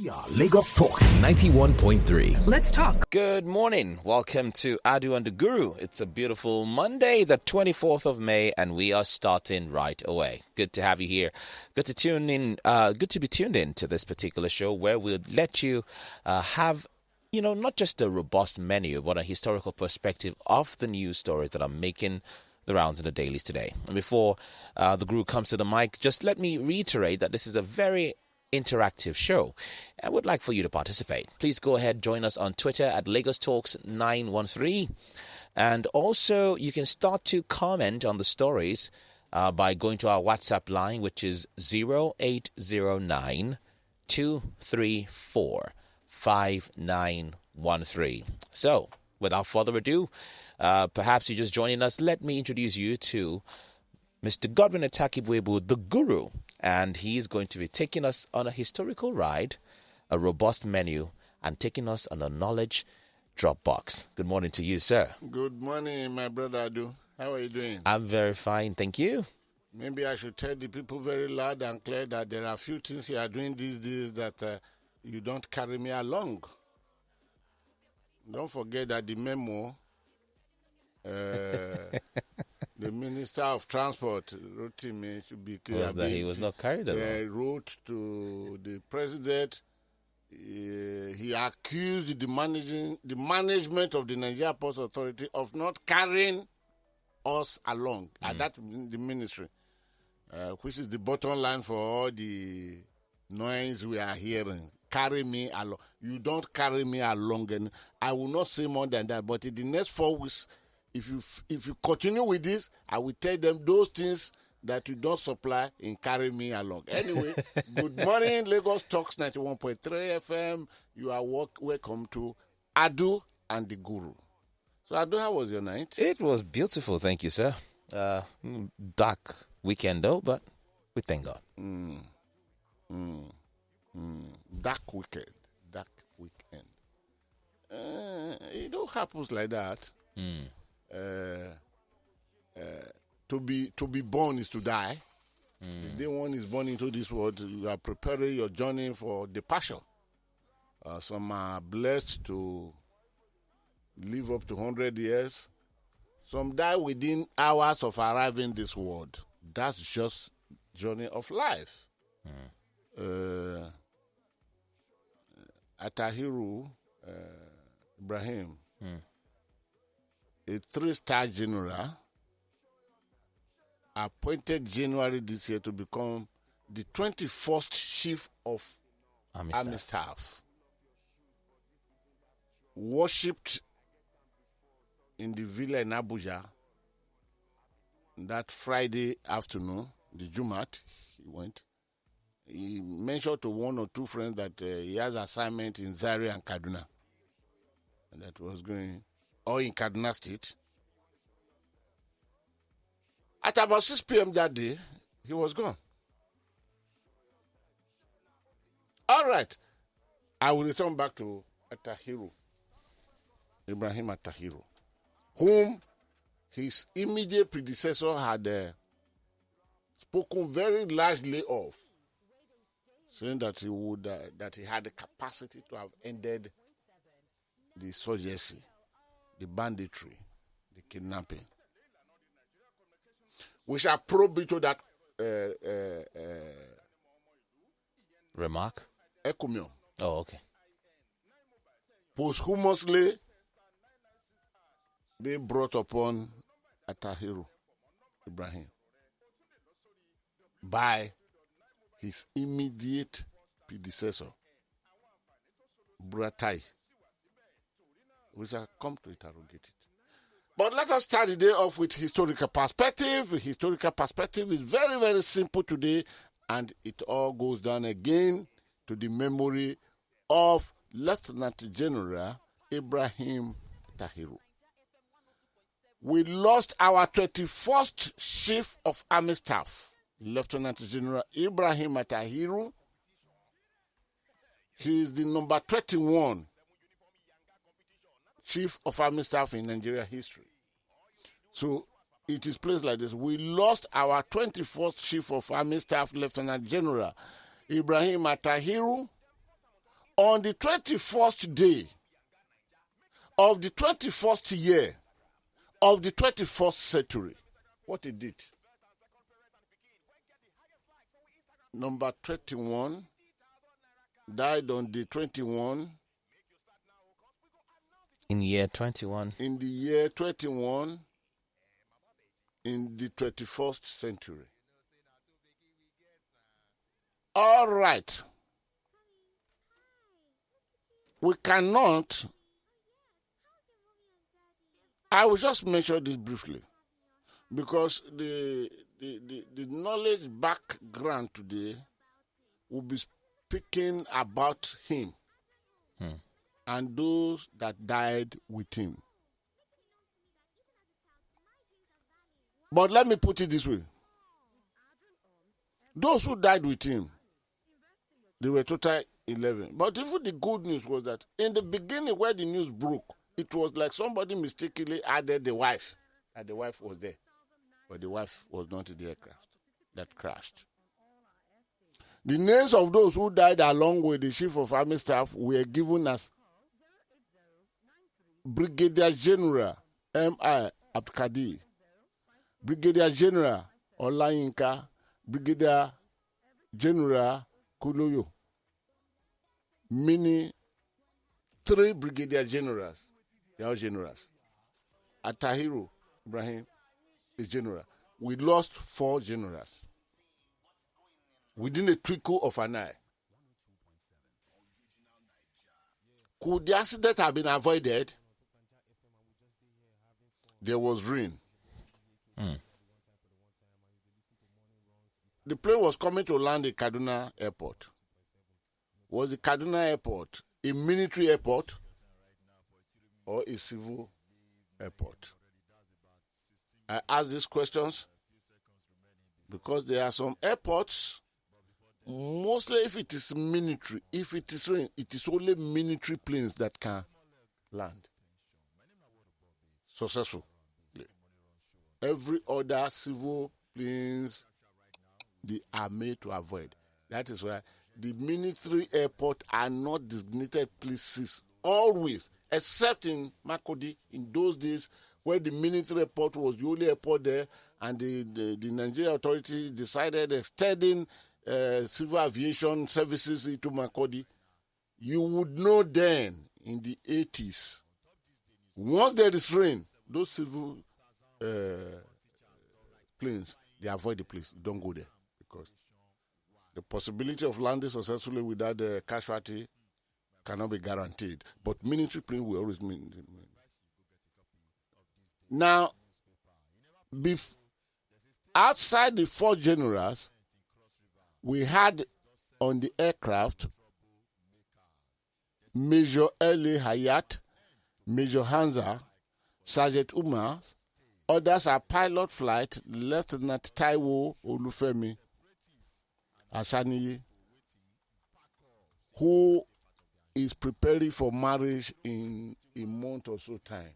We are Lagos Talks 91.3. Let's talk. Good morning. Welcome to Adu and the Guru. It's a beautiful Monday, the 24th of May, and we are starting right away. Good to have you here. Good to tune in. Good to be tuned in to this particular show where we'll let you have, not just a robust menu, but a historical perspective of the news stories that are making the rounds in the dailies today. And before the Guru comes to the mic, just let me reiterate that this is a very interactive show. I would like for you to participate. Please go ahead, join us on Twitter at Lagos Talks 913. And also, you can start to comment on the stories by going to our WhatsApp line, which is 0809 234 5913. So, without further ado, perhaps you're just joining us. Let me introduce you to Mr. Godwin Atakibwebu, the Guru, and he's going to be taking us on a historical ride, a robust menu, and taking us on a knowledge drop box. Good morning to you, sir. Good morning, my brother Adu. How are you doing? I'm very fine, thank you. Maybe I should tell the people very loud and clear that there are a few things you are doing these days that you don't carry me along. Don't forget that the memo, the Minister of Transport wrote to me to be clear that he was not carried along. Wrote to the president. He accused the management of the Nigeria Ports Authority of not carrying us along. At that the ministry, which is the bottom line for all the noise we are hearing. Carry me along. You don't carry me along, and I will not say more than that. But in the next 4 weeks, if you continue with this, I will tell them those things that you don't supply and carry me along. Anyway, good morning, Lagos Talks 91.3 FM. You are welcome to Adu and the Guru. So, Adu, how was your night? It was beautiful, thank you, sir. Dark weekend, though, but we thank God. Dark weekend. It all happens like that. To be born is to die. The day one is born into this world, you are preparing your journey for departure. Some are blessed to live up to 100 years. Some die within hours of arriving this world. That's just journey of life. Atahiru Ibrahim, a 3-star general, appointed January this year to become the 21st chief of Army Staff. Worshipped in the villa in Abuja that Friday afternoon, the Jumat, he went. He mentioned to one or two friends that he has assignment in Zaria and Kaduna. And that was going, or in Kaduna State. At about 6 p.m. that day, he was gone. All right. I will return back to Atahiru, Ibrahim Atahiru, whom his immediate predecessor had spoken very largely of, saying that he would that he had the capacity to have ended the insurgency, the banditry, the kidnapping. We shall probe into that remark. Ekumio. Oh, okay. Posthumously being brought upon Atahiru Ibrahim by his immediate predecessor, Buratai. We shall come to interrogate it. But let us start the day off with historical perspective. The historical perspective is very, very simple today, and it all goes down again to the memory of Lieutenant General Ibrahim Atahiru. We lost our 21st Chief of Army Staff, Lieutenant General Ibrahim Atahiru. He is the number 21 Chief of Army Staff in Nigeria history. So it is placed like this. We lost our 24th Chief of Army Staff, Lieutenant General Ibrahim Atahiru, On the 21st day of the 21st year of the 21st century, what he did. Number 21 died on the 21. In year 21. In the year 21 in the 21st century. All right. We cannot. I will just mention this briefly because the knowledge background today will be speaking about him and those that died with him. But let me put it this way. Those who died with him, they were total 11. But even the good news was that in the beginning where the news broke, it was like somebody mistakenly added the wife. And the wife was there. But the wife was not in the aircraft that crashed. The names of those who died along with the chief of army staff were given as Brigadier General M.I. Abdulkadir, Brigadier General Olayinka, Brigadier General Kuloyo, meaning 3 brigadier generals. They are generals. Atahiru Ibrahim is general. We lost 4 generals within a twinkle of an eye. Could the accident have been avoided? There was rain. The plane was coming to land at Kaduna Airport. Was the Kaduna Airport a military airport or a civil airport? I ask these questions because there are some airports, mostly if it is military, if it is rain, it is only military planes that can land successfully. Every other civil planes, they are made to avoid. That is why the military airport are not designated places always, except in Makurdi in those days where the military airport was the only airport there, and the Nigerian authority decided extending civil aviation services into Makurdi. You would know then in the 80s, once there is rain, those civil planes, they avoid the place. Don't go there because the possibility of landing successfully without the casualty cannot be guaranteed. But military plane will always mean. Now, outside the 4 generals, we had on the aircraft Major L.A. Hayat, Major Hamza, Sergeant Umar. Others are pilot flight, Lieutenant Taiwo Olufemi Asaniyi, who is preparing for marriage in a month or so time.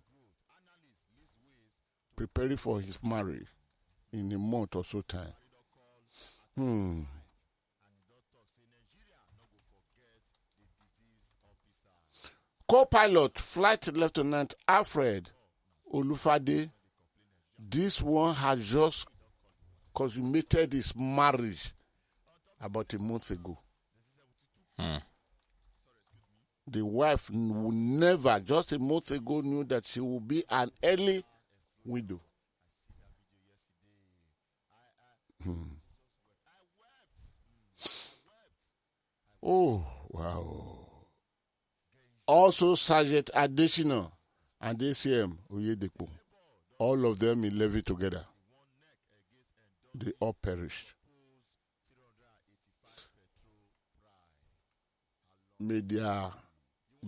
Preparing for his marriage in a month or so time. Co-pilot, Flight Lieutenant Alfred Olufade. This one has just consummated his marriage about a month ago. The wife would never, just a month ago, knew that she would be an early widow. Oh, wow. Also, Sergeant Adesina and ACM Oyedepo. All of them in Levy together. They all perished. May their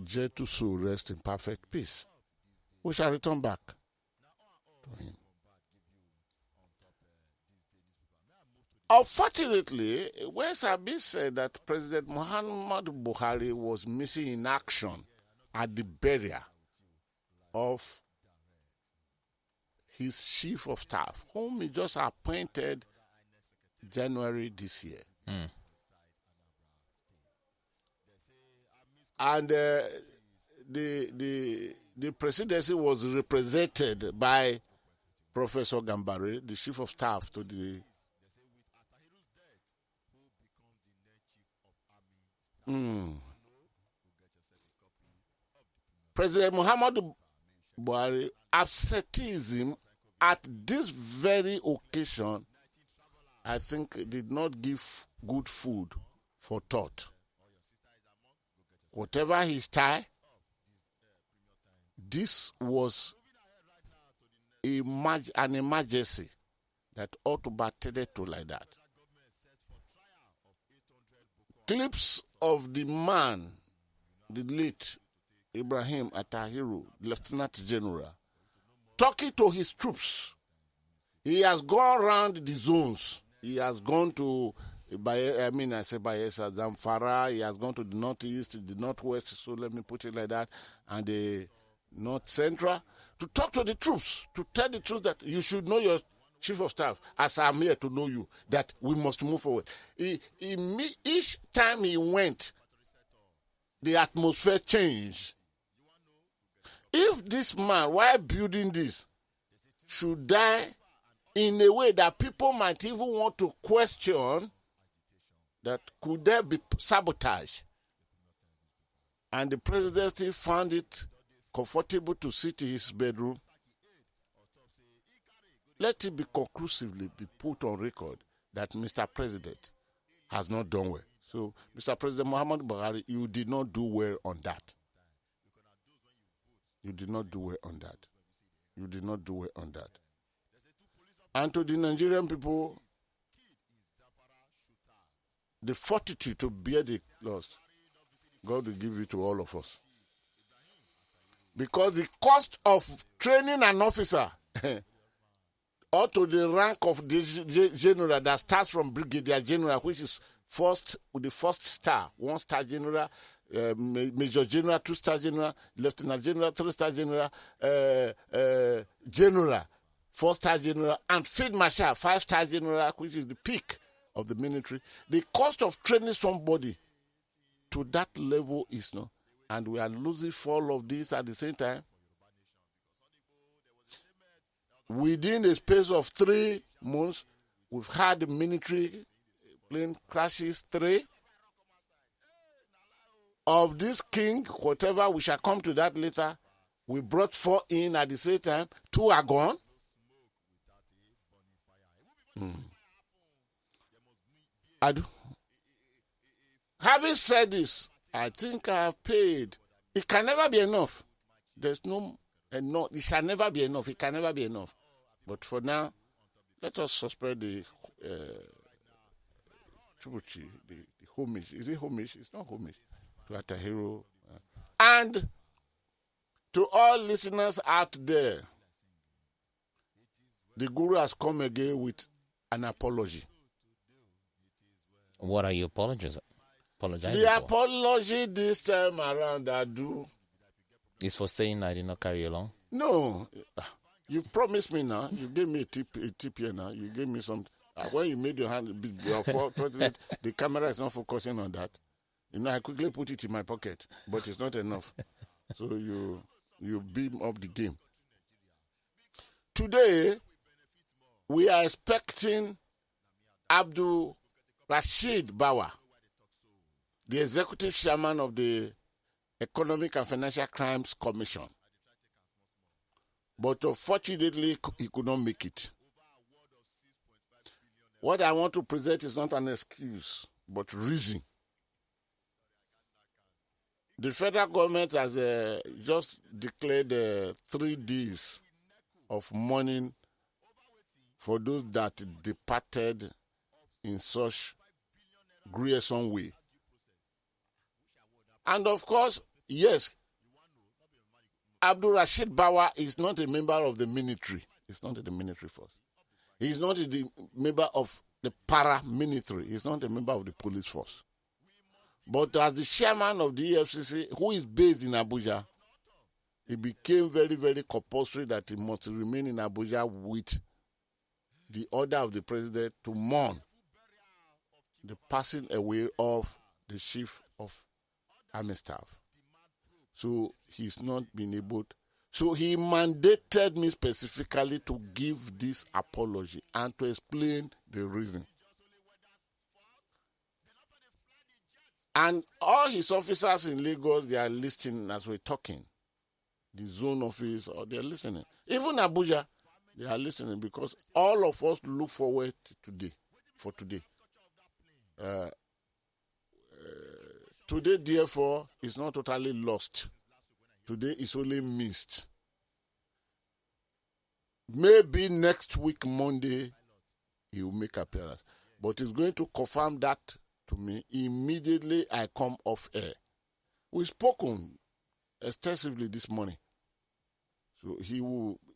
gentle soul rest in perfect peace. We shall return back to him. Unfortunately, words have been said that President Muhammadu Buhari was missing in action at the burial of his chief of staff, whom he just appointed January this year. And the presidency was represented by Professor Gambari, the chief of staff to the President Muhammadu Buhari absenteeism at this very occasion, I think, did not give good food for thought. Whatever his tie, this was an emergency that ought to be attended to like that. Clips of the man, the late Ibrahim Attahiru, Lieutenant General, talking to his troops. He has gone around the zones. He has gone to Bayelsa, Zamfara. He has gone to the northeast, the northwest, so let me put it like that, and the north central, to talk to the troops, to tell the troops that you should know your chief of staff, as I'm here to know you, that we must move forward. Each time he went, the atmosphere changed. If this man, while building this, should die in a way that people might even want to question that could there be sabotage, and the presidency found it comfortable to sit in his bedroom, let it be conclusively be put on record that Mr. President has not done well. So, Mr. President Muhammadu Buhari, you did not do well on that. You did not do well on that. You did not do well on that. And to the Nigerian people, the fortitude to bear the loss, God will give it to all of us. Because the cost of training an officer or to the rank of the general that starts from brigadier general, which is the first star, 1-star general, major general, 2-star general, lieutenant general, 3-star general, general, 4-star general, and field marshal, 5-star general, which is the peak of the military. The cost of training somebody to that level is no, and we are losing all of this at the same time. Within a space of 3 months, we've had the military plane crashes 3. Of this king, whatever, we shall come to that later, we brought 4 in at the same time. 2 are gone. Having said this, I think I have paid. It can never be enough. There's no enough. It shall never be enough. It can never be enough. But for now, let us suspend the homage. Is it homage? It's not homage to Attahiru. And to all listeners out there, the Guru has come again with an apology. What are you apologizing The for? apology this time around, I do. Is for saying I did not carry you along? No, you've promised me now. You gave me a tip here now. You gave me some. When you made your hand, the camera is not focusing on that. You know, I quickly put it in my pocket, but it's not enough. So you beam up the game. Today, we are expecting Abdul Rashid Bawa, the executive chairman of the Economic and Financial Crimes Commission. But unfortunately, he could not make it. What I want to present is not an excuse, but reason. The federal government has just declared 3 days of mourning for those that departed in such gruesome way. And of course, yes, Abdul Rashid Bawa is not a member of the military. He's not in the military force. He's not a member of the paramilitary. He's not a member of the police force. But as the chairman of the EFCC, who is based in Abuja, it became very, very compulsory that he must remain in Abuja with the order of the president to mourn the passing away of the chief of army staff. So he's not been able to. So he mandated me specifically to give this apology and to explain the reason. And all his officers in Lagos, they are listening as we're talking. The zone office, or they're listening. Even Abuja, they are listening because all of us look forward to today, for today. Today, therefore, is not totally lost. Today is only missed. Maybe next week, Monday, he will make appearance. But he's going to confirm that to me immediately I come off air. We've spoken extensively this morning. So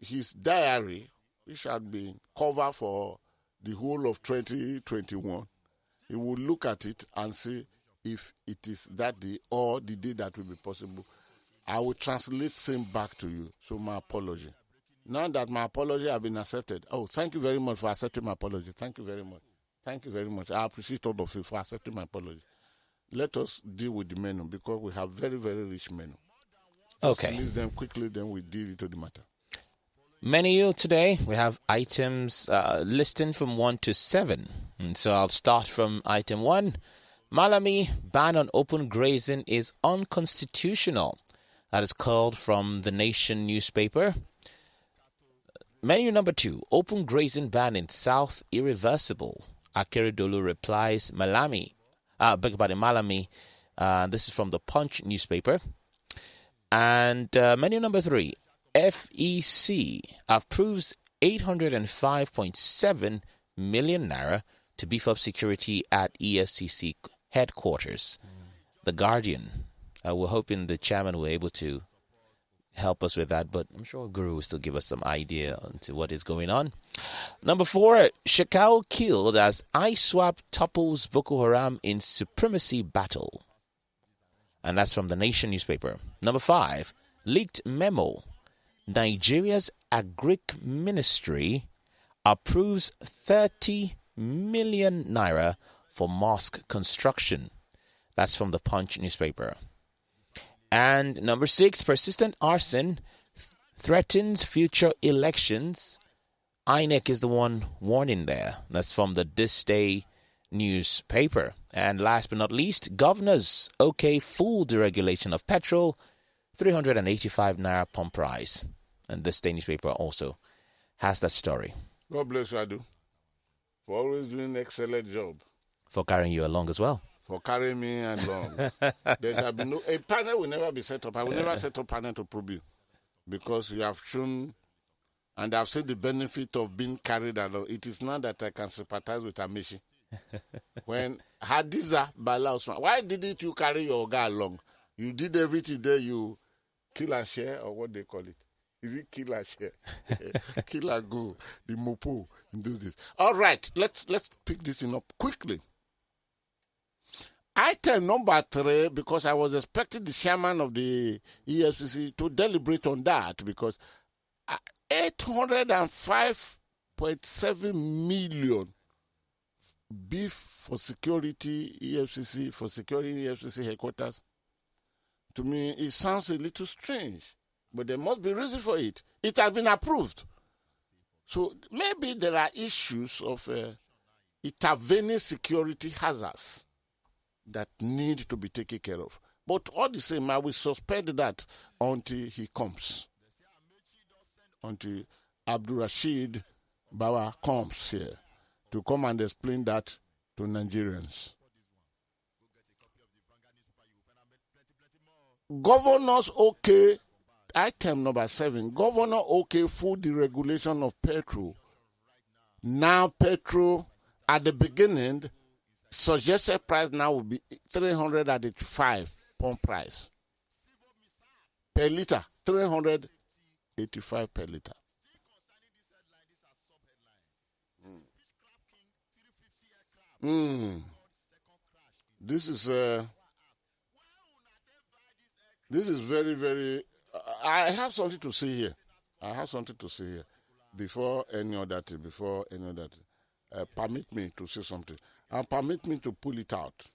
his diary, which had been covered for the whole of 2021, he will look at it and see if it is that day or the day that will be possible. I will translate same back to you. So my apology. Now that my apology has been accepted. Oh, thank you very much for accepting my apology. Thank you very much. Thank you very much. I appreciate all of you for accepting my apology. Let us deal with the menu because we have very, very rich menu. Okay. List them quickly, then we deal into the matter. Menu today, we have items listing from 1 to 7. And so I'll start from item 1. Malami, ban on open grazing is unconstitutional. That is called from the Nation newspaper. Menu number 2, open grazing ban in South irreversible. Akeredolu replies, Malami. This is from the Punch newspaper. And menu number 3, FEC approves 805.7 million naira to beef up security at EFCC headquarters. The Guardian. We're hoping the chairman will be able to help us with that, but I'm sure Guru will still give us some idea into what is going on. Number 4, Shekau killed as ISWAP topples Boko Haram in supremacy battle. And that's from the Nation newspaper. Number 5, leaked memo. Nigeria's Agric Ministry approves 30 million naira for mosque construction. That's from the Punch newspaper. And number 6, persistent arson threatens future elections. INEC is the one warning there. That's from the This Day newspaper. And last but not least, governors okay full deregulation of petrol, 385 naira pump price. And This Day newspaper also has that story. God bless you, Adu, for always doing an excellent job. For carrying you along as well. For carrying me along. There shall be a panel will never be set up. I will never set up a panel to probe you because you have shown and I've seen the benefit of being carried along. It is not that I can sympathize with Amishi. When Hadiza Bala Usman, why didn't you carry your guy along? You did everything there, you kill and share, or what they call it. Is it kill and share? Kill and go, the mopo in those days. All right, let's pick this up quickly. Item number 3, because I was expecting the chairman of the EFCC to deliberate on that, because 805.7 million beef for security EFCC, for securing EFCC headquarters, to me, it sounds a little strange. But there must be reason for it. It has been approved. So maybe there are issues of intervening security hazards that need to be taken care of. But all the same, I will suspend that until he comes. Until Abdul Rashid Bawa comes here to come and explain that to Nigerians. Governors okay. Item number 7. Governor okay full deregulation of petrol. Now petrol at the beginning, suggested price now will be 385 pump price per liter, 385 per liter. This is very, very. I have something to say here. Before any other thing. Permit me to say something. And permit me to pull it out.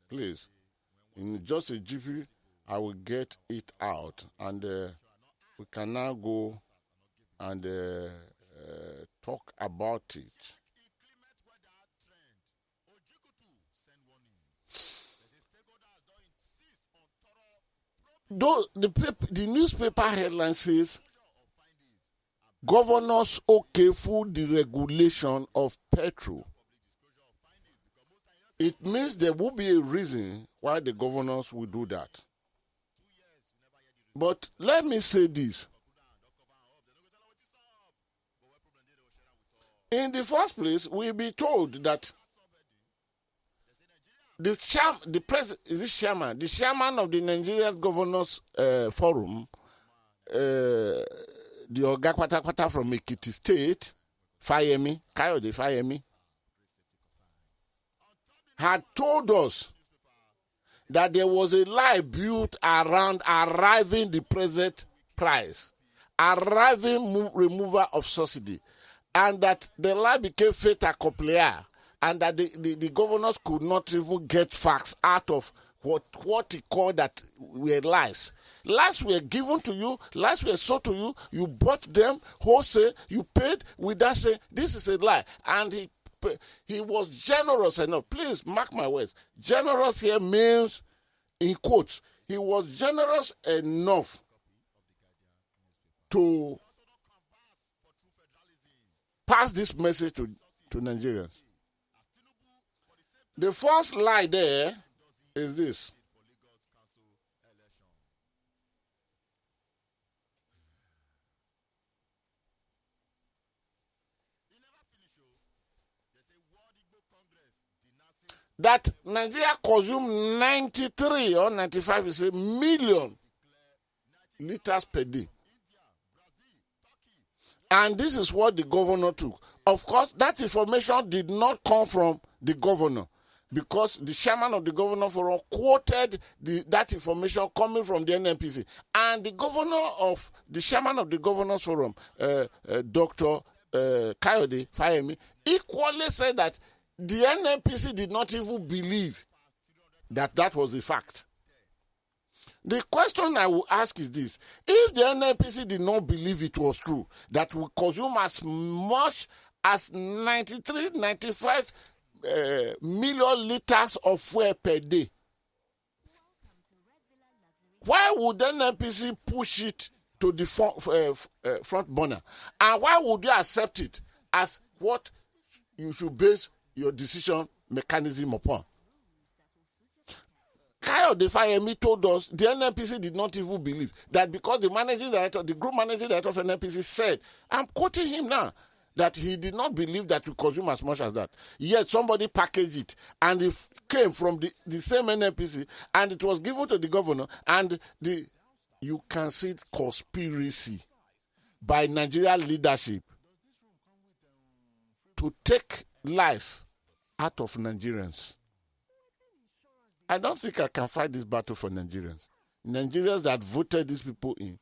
Please. In just a jiffy, I will get it out, and we can now go and talk about it. Though the newspaper headline says, governors okay for the regulation of petrol. It means there will be a reason why the governors will do that. But let me say this. In the first place, we'll be told that the chairman of the Nigerian Governors Forum, the Oga Kwata from Ekiti State, Kayode Fayemi, had told us that there was a lie built around arriving the present price, arriving removal of subsidy, and that the lie became fait accompli, and that the governors could not even get facts out of what he called that were lies. Lies were given to you, lies were sold to you, you bought them wholesale, you paid without saying, this is a lie. And he was generous enough. Please mark my words. Generous here means, in quotes, he was generous enough to pass this message to Nigerians. The first lie there is this. That Nigeria consumed 93 or 95 is a million liters per day. And this is what the governor took. Of course, that information did not come from the governor, because the chairman of the governor forum quoted that information coming from the NNPC. And the chairman of the governors forum, Dr. Kayode Fayemi, equally said that the NNPC did not even believe that was a fact. The question I will ask is this. If the NNPC did not believe it was true, that we consume as much as 93, 95 million liters of fuel per day, why would the NNPC push it to the front burner? And why would you accept it as what you should base your decision mechanism upon? Kayode Fayemi told us the NNPC did not even believe that, because the group managing director of NNPC said, I'm quoting him now, that he did not believe that we consume as much as that. Yet somebody packaged it, and it came from the same NNPC, and it was given to the governor, and you can see conspiracy by Nigerian leadership to take life out of Nigerians. I don't think I can fight this battle for Nigerians. Nigerians that voted these people in,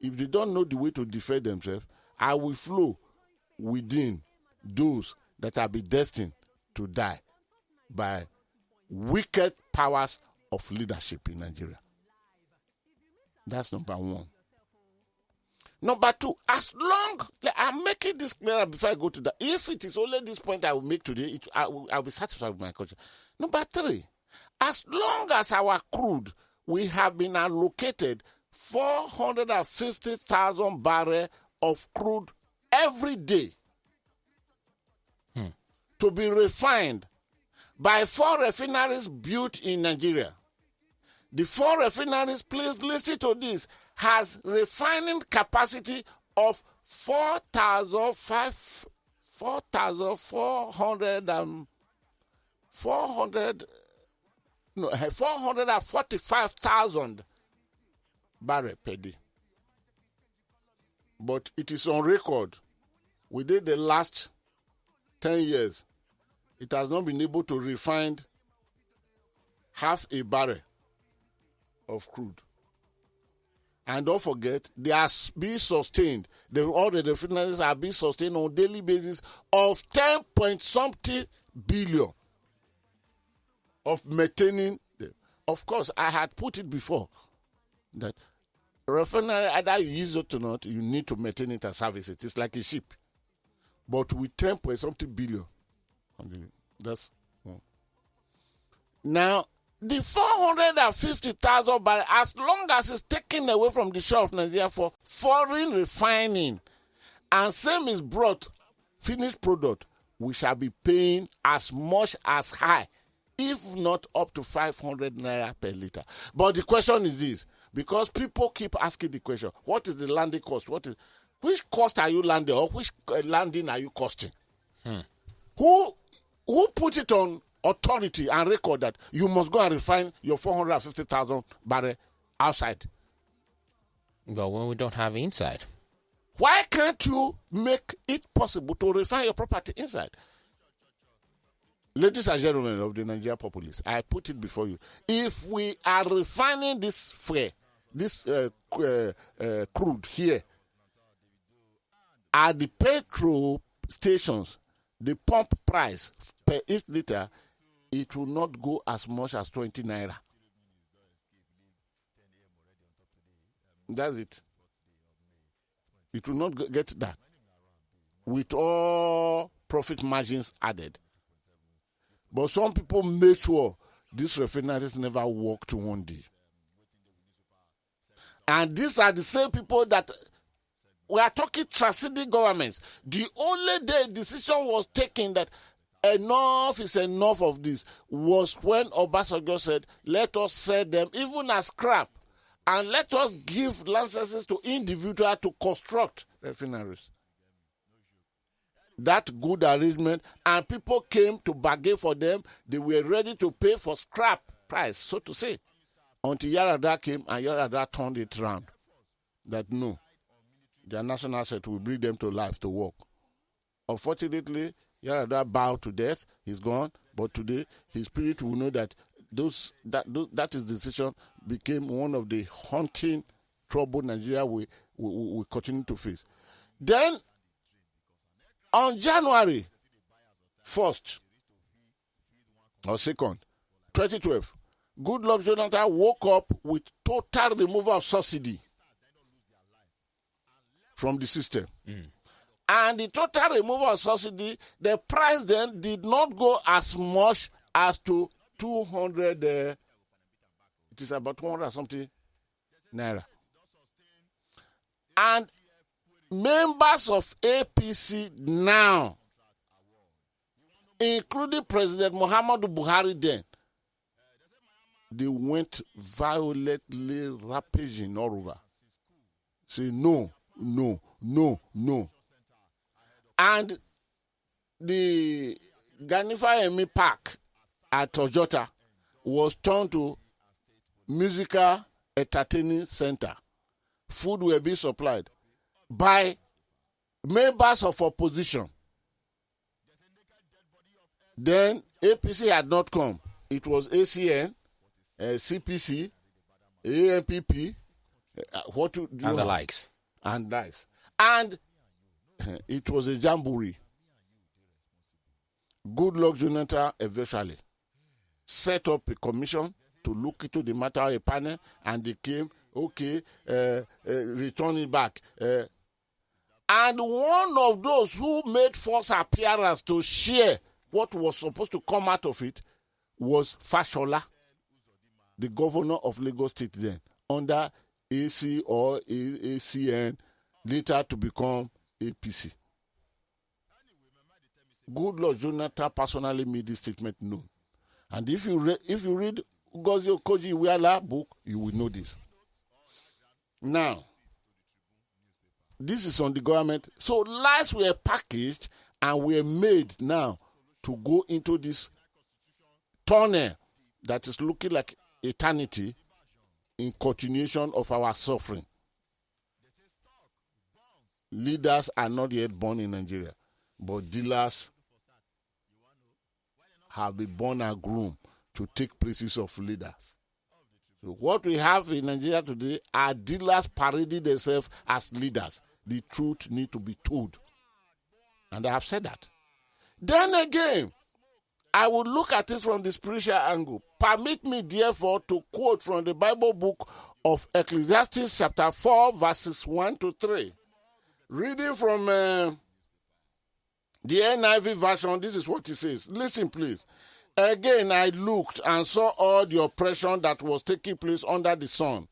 if they don't know the way to defend themselves, I will flow within those that have been destined to die by wicked powers of leadership in Nigeria. That's number one. Number two, as long, I'm making this clearer before I go to that. If it is only this point I will make today, I'll be satisfied with my culture. Number three, as long as our crude, we have been allocated 450,000 barrels of crude every day to be refined by 4 refineries built in Nigeria. The 4 refineries, please listen to this, has refining capacity of 445,000 barrels per day. But it is on record, within the last 10 years, it has not been able to refine half a barrel of crude. And don't forget, they are being sustained. All the refineries are being sustained on a daily basis of 10-point-something billion of maintaining them. of course, I had put it before that refinery, either you use it or not, you need to maintain it and service it. It's like a ship. But with 10.something billion, that's one. Now, the 450,000 barrels, as long as it's taken away from the shore of Nigeria for foreign refining, and same is brought finished product, we shall be paying as much as high, if not up to 500 naira per liter. But the question is this, because people keep asking the question, what is the landing cost? Which cost are you landing, or which landing are you costing? Who put it on authority and record that you must go and refine your 450,000 barrel outside? Well, when we don't have inside. Why can't you make it possible to refine your property inside? Ladies and gentlemen of the Nigerian populace, I put it before you. If we are refining this crude here at the petrol stations, the pump price per each liter, it will not go as much as 20 naira. That's it. It will not get that with all profit margins added. But some people make sure these refineries never work to one day. And these are the same people that we are talking transcending governments. The only day decision was taken that enough is enough of this was when Obasanjo said, let us sell them even as scrap, and let us give licenses to individuals to construct refineries. That good arrangement, and people came to bargain for them. They were ready to pay for scrap price, so to say, until Yar'Adua came and Yar'Adua turned it around. That no, their national asset will bring them to life, to work. Unfortunately, Yar'Adua bowed to death. He's gone. But today, his spirit will know that that is decision became one of the haunting trouble Nigeria we continue to face. Then, on January 1st or 2nd, 2012, Goodluck Jonathan woke up with total removal of subsidy from the system. And the total removal of subsidy, the price then did not go as much as to 200, it is about 200 something naira. And members of APC now, including President Muhammadu Buhari then, they went violently rampaging all over. Say no, no, no, no. And the Ganifa Emi Park at Ojota was turned to musical entertaining center. Food will be supplied by members of opposition. Then APC had not come. It was ACN, CPC, AMPP, and the likes. And likes. And it was a jamboree. Goodluck Jonathan eventually set up a commission to look into the matter, a panel, and they came, return it back. And one of those who made first appearance to share what was supposed to come out of it was Fashola, the governor of Lagos State then, under AC or ACN, later to become APC. Goodluck Jonathan personally made this statement known. And if you read Ngozi Okonjo-Iweala book, you will know this. Now, this is on the government. So lies were packaged and were made now to go into this tunnel that is looking like eternity in continuation of our suffering. Leaders are not yet born in Nigeria, but dealers have been born and groomed to take places of leaders. So what we have in Nigeria today are dealers parading themselves as leaders. The truth needs to be told. And I have said that. Then again, I would look at it from the spiritual angle. Permit me, therefore, to quote from the Bible book of Ecclesiastes chapter 4, verses 1 to 3. Reading from the NIV version, this is what it says. Listen, please. Again, I looked and saw all the oppression that was taking place under the sun.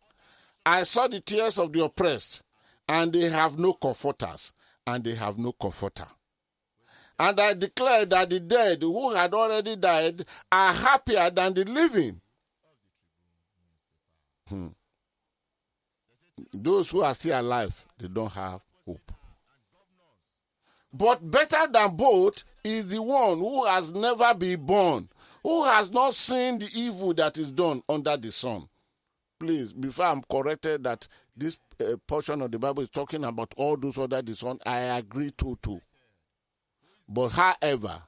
I saw the tears of the oppressed, and they have no comforters, and they have no comforter. And I declared that the dead who had already died are happier than the living. Those who are still alive, they don't have hope. But better than both is the one who has never been born, who has not seen the evil that is done under the sun. Please, before I'm corrected that this portion of the Bible is talking about all those under the sun, I agree too. But however,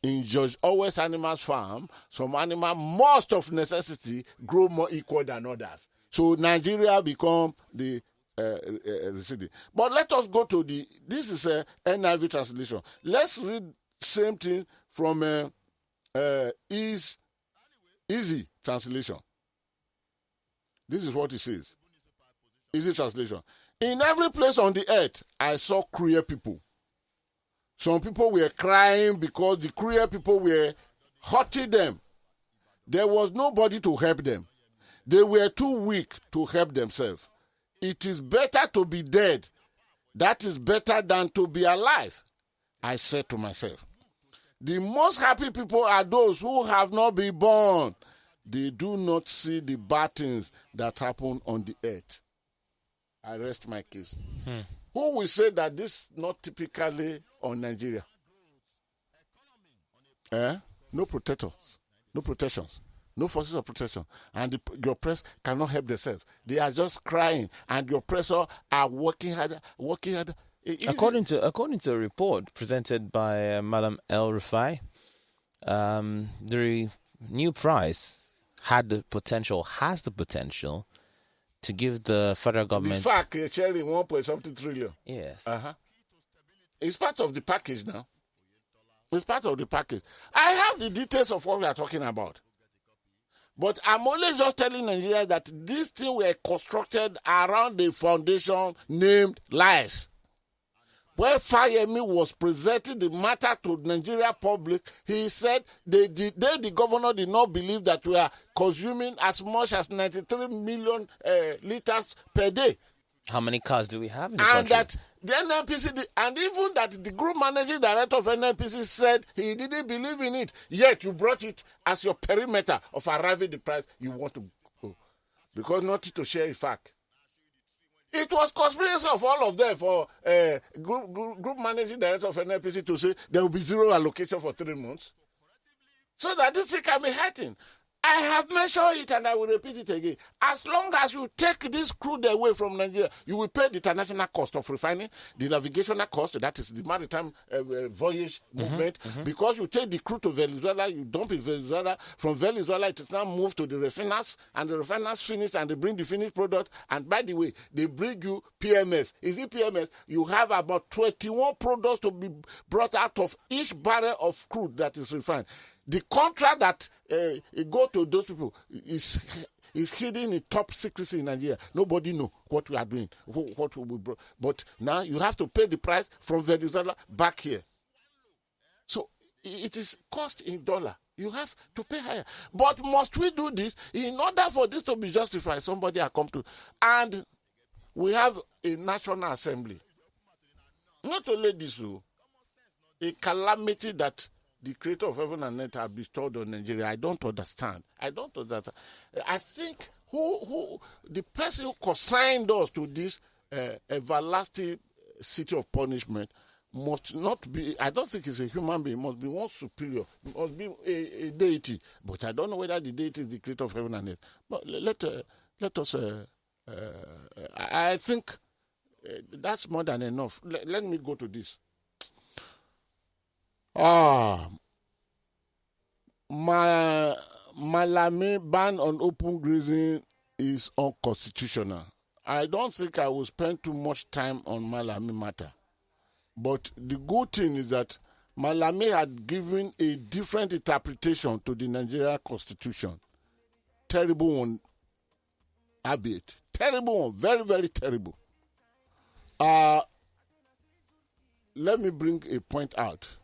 in George Orwell's Animals Farm, some animals must of necessity grow more equal than others. So Nigeria become the receding. But let us go to this is a NIV translation. Let's read same thing from Easy translation. This is what it says. Easy translation. In every place on the earth, I saw cruel people. Some people were crying because the cruel people were hurting them. There was nobody to help them. They were too weak to help themselves. It is better to be dead. That is better than to be alive. I said to myself, the most happy people are those who have not been born. They do not see the bad things that happen on the earth. I rest my case. Who will say that this is not typically on Nigeria? No protectors, no protections, no forces of protection. And the oppressed cannot help themselves. They are just crying, and the oppressors are working harder. According to a report presented by Madam El Rufai, the new price has the potential to give the federal government... The fact sharing 1.something trillion. Yes. It's part of the package now. It's part of the package. I have the details of what we are talking about. But I'm only just telling Nigeria that these things were constructed around the foundation named lies. When Fayemi was presenting the matter to Nigeria public, he said the governor did not believe that we are consuming as much as 93 million liters per day. How many cars do we have in the and country? That the NNPC, and even that the group managing director of NNPC said he didn't believe in it. Yet you brought it as your perimeter of arriving the price you want to go. Because not to share a fact. It was conspiracy of all of them for group managing director of NNPC to say there will be zero allocation for 3 months. So that this thing can be hurting. I have mentioned it and I will repeat it again. As long as you take this crude away from Nigeria, you will pay the international cost of refining, the navigational cost, that is the maritime voyage movement, because you take the crude to Venezuela, you dump it in Venezuela. From Venezuela, it is now moved to the refiners, and the refiners finish and they bring the finished product. And by the way, they bring you PMS. Is it PMS? You have about 21 products to be brought out of each barrel of crude that is refined. The contract that go to those people is hidden in top secrecy in Nigeria. Nobody know what we are doing, what we brought. But now you have to pay the price from Venezuela back here. So it is cost in dollar. You have to pay higher. But must we do this? In order for this to be justified, somebody has come to. And we have a National Assembly. Not only this, a calamity that the creator of heaven and earth has bestowed on Nigeria. I don't understand. I think who the person who consigned us to this everlasting city of punishment must not be, I don't think it's a human being, must be one superior, must be a deity. But I don't know whether the deity is the creator of heaven and earth. But let us, I think that's more than enough. Let me go to this. Malami ban on open grazing is unconstitutional. I don't think I will spend too much time on Malami matter. But the good thing is that Malami had given a different interpretation to the Nigerian Constitution. Terrible one, albeit. Terrible one, very, very terrible. Let me bring a point out.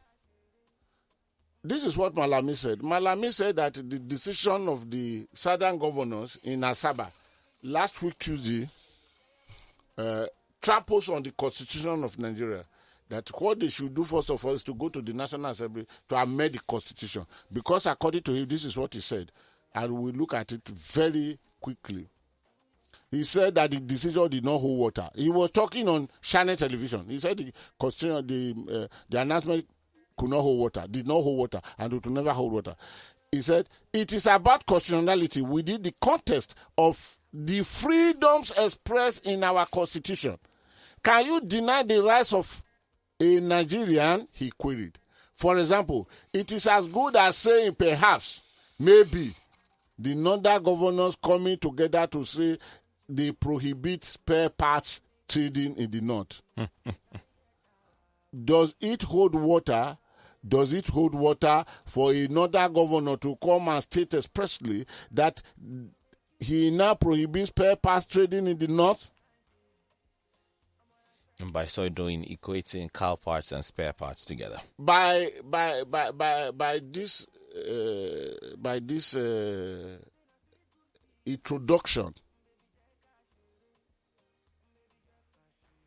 This is what Malami said. Malami said that the decision of the southern governors in Asaba last week Tuesday tramples on the Constitution of Nigeria. That what they should do first of all is to go to the National Assembly to amend the Constitution. Because according to him, this is what he said. And we'll look at it very quickly. He said that the decision did not hold water. He was talking on Channel Television. He said the Constitution, the announcement could not hold water, did not hold water, and it will never hold water. He said, it is about constitutionality within the context of the freedoms expressed in our Constitution. Can you deny the rights of a Nigerian? He queried. For example, it is as good as saying perhaps, maybe, the northern governors coming together to say they prohibit spare parts trading in the north. Does it hold water? Does it hold water for another governor to come and state expressly that he now prohibits spare parts trading in the north? And by so doing, equating car parts and spare parts together. By this introduction,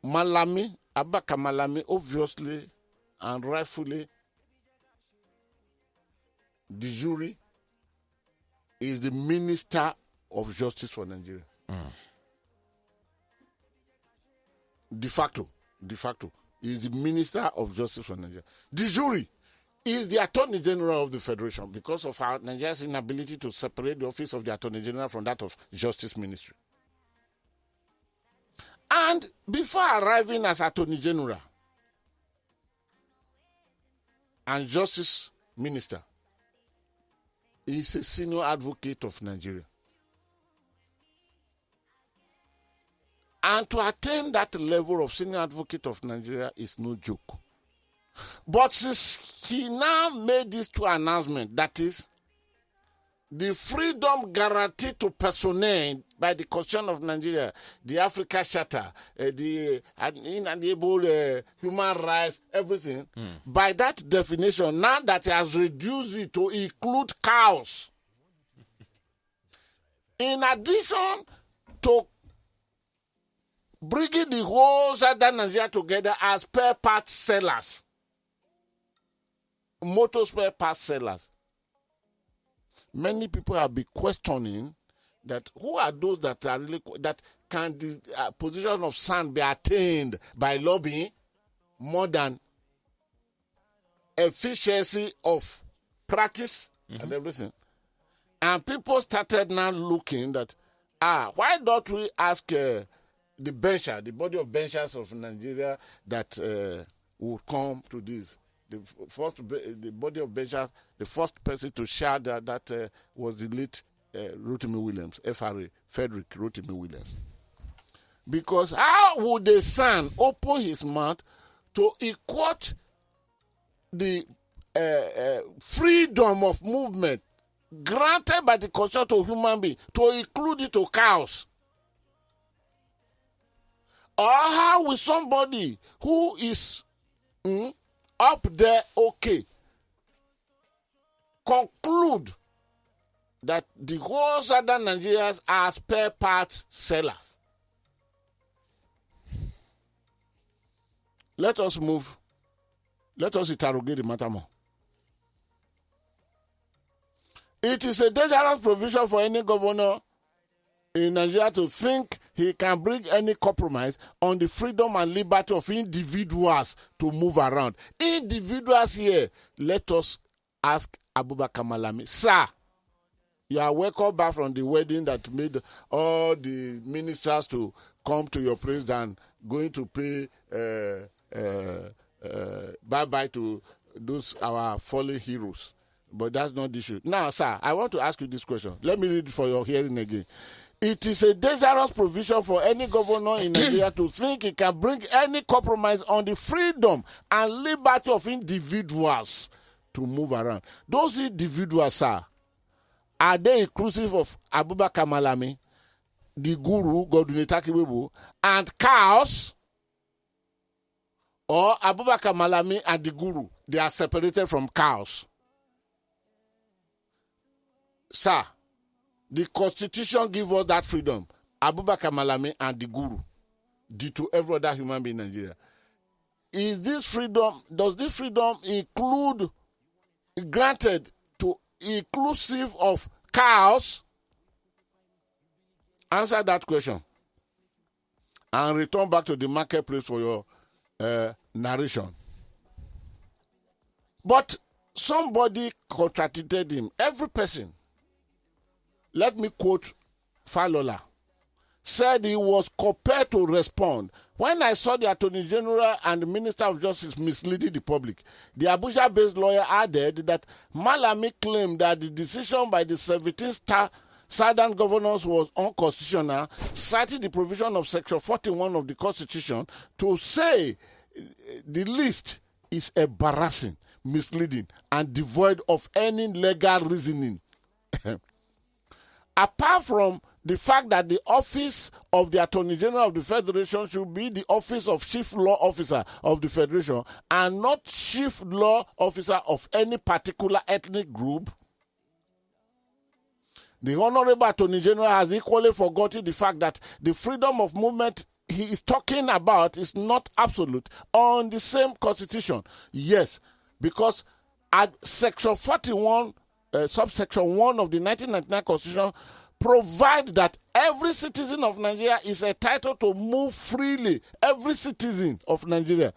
Abubakar Malami, obviously and rightfully, the jury is the Minister of Justice for Nigeria. De facto, is the Minister of Justice for Nigeria. The jury is the Attorney General of the Federation because of our Nigeria's inability to separate the office of the Attorney General from that of Justice Ministry. And before arriving as Attorney General and Justice Minister, he is a senior advocate of Nigeria. And to attain that level of senior advocate of Nigeria is no joke. But since he now made these two announcements, that is, the freedom guaranteed to personnel by the Constitution of Nigeria, the Africa Charter, the inalienable human rights, everything, by that definition, now that he has reduced it to include cows, in addition to bringing the whole southern Nigeria together as spare parts sellers, motor spare parts sellers. Many people have been questioning that who are those that are really, that can the position of sand be attained by lobbying more than efficiency of practice and everything. And people started now looking that, why don't we ask the bencher, the body of benchers of Nigeria that will come to this? The body of benchers, the first person to share that was the late Rotimi Williams, FRA, Frederick Rotimi Williams. Because how would the son open his mouth to equate the freedom of movement granted by the Constitution to human beings to include it to cows? Or how will somebody who is up there conclude that the whole southern Nigerians are spare parts sellers? Let us move. Let us interrogate the matter more. It is a dangerous provision for any governor in Nigeria to think he can bring any compromise on the freedom and liberty of individuals to move around. Individuals here, let us ask Abubakar Malami, sir, you are welcome back from the wedding that made all the ministers to come to your place and going to pay bye-bye to those our fallen heroes. But that's not the issue. Now, sir, I want to ask you this question. Let me read it for your hearing again. It is a dangerous provision for any governor in Nigeria to think he can bring any compromise on the freedom and liberty of individuals to move around. Those individuals, sir, are they inclusive of Abubakar Malami, the guru, Godwin Takiwebo, and cows? Or Abubakar Malami and the guru, they are separated from cows? Sir, the Constitution gives us that freedom. Abubakar Malami and the guru did to every other human being in Nigeria. Is this freedom, does this freedom include, granted to inclusive of cows? Answer that question. And return back to the marketplace for your narration. But somebody contradicted him. Every person. Let me quote Falola. Said he was compelled to respond. When I saw the Attorney General and the Minister of Justice misleading the public, the Abuja-based lawyer added that Malami claimed that the decision by the 17 Southern governors was unconstitutional, citing the provision of Section 41 of the Constitution to say the list is embarrassing, misleading, and devoid of any legal reasoning. Apart from the fact that the office of the Attorney General of the Federation should be the office of Chief Law Officer of the Federation and not Chief Law Officer of any particular ethnic group, the Honorable Attorney General has equally forgotten the fact that the freedom of movement he is talking about is not absolute on the same Constitution. Yes, because at Section 41, subsection 1 of the 1999 Constitution provide that every citizen of Nigeria is entitled to move freely. Every citizen of Nigeria.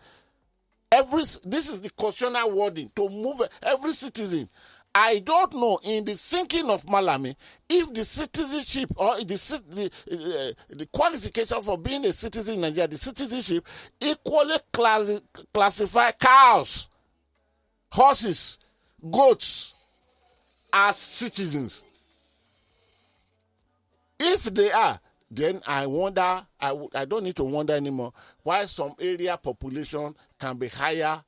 This is the constitutional wording, to move every citizen. I don't know, in the thinking of Malami, if the citizenship or the qualification for being a citizen in Nigeria, the citizenship equally classify cows, horses, goats as citizens. If they are, then I wonder, I don't need to wonder anymore why some area population can be higher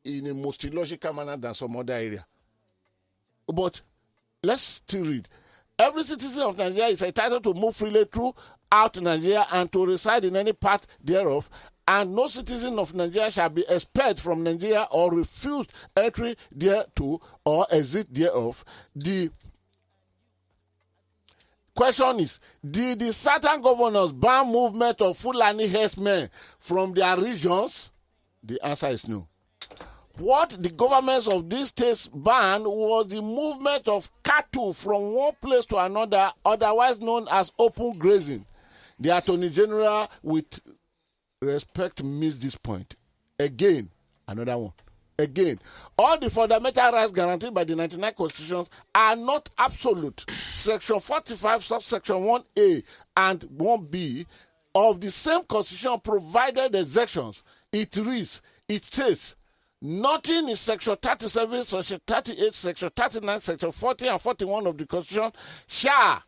in a most illogical manner than some other area. But let's still read. Every citizen of Nigeria is entitled to move freely throughout Nigeria and to reside in any part thereof, and no citizen of Nigeria shall be expelled from Nigeria or refused entry thereto or exit thereof. The question is, did the certain governors ban movement of Fulani herdsmen from their regions? The answer is no. What the governments of these states banned was the movement of cattle from one place to another, otherwise known as open grazing. The Attorney General, with respect, missed this point. Again, another one. Again, all the fundamental rights guaranteed by the 99 Constitutions are not absolute. Section 45, subsection 1A and 1B of the same Constitution provided exemptions. It reads, it says, nothing in Section 37, Section 38, Section 39, Section 40 and 41 of the Constitution shall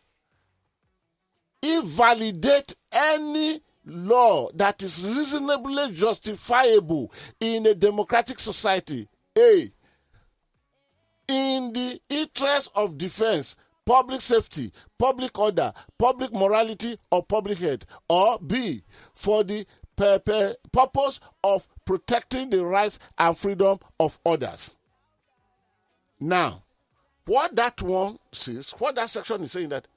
invalidate any law that is reasonably justifiable in a democratic society. A, in the interest of defense, public safety, public order, public morality, or public health. Or B, for the purpose of protecting the rights and freedom of others. Now, what that one says, what that section is saying, that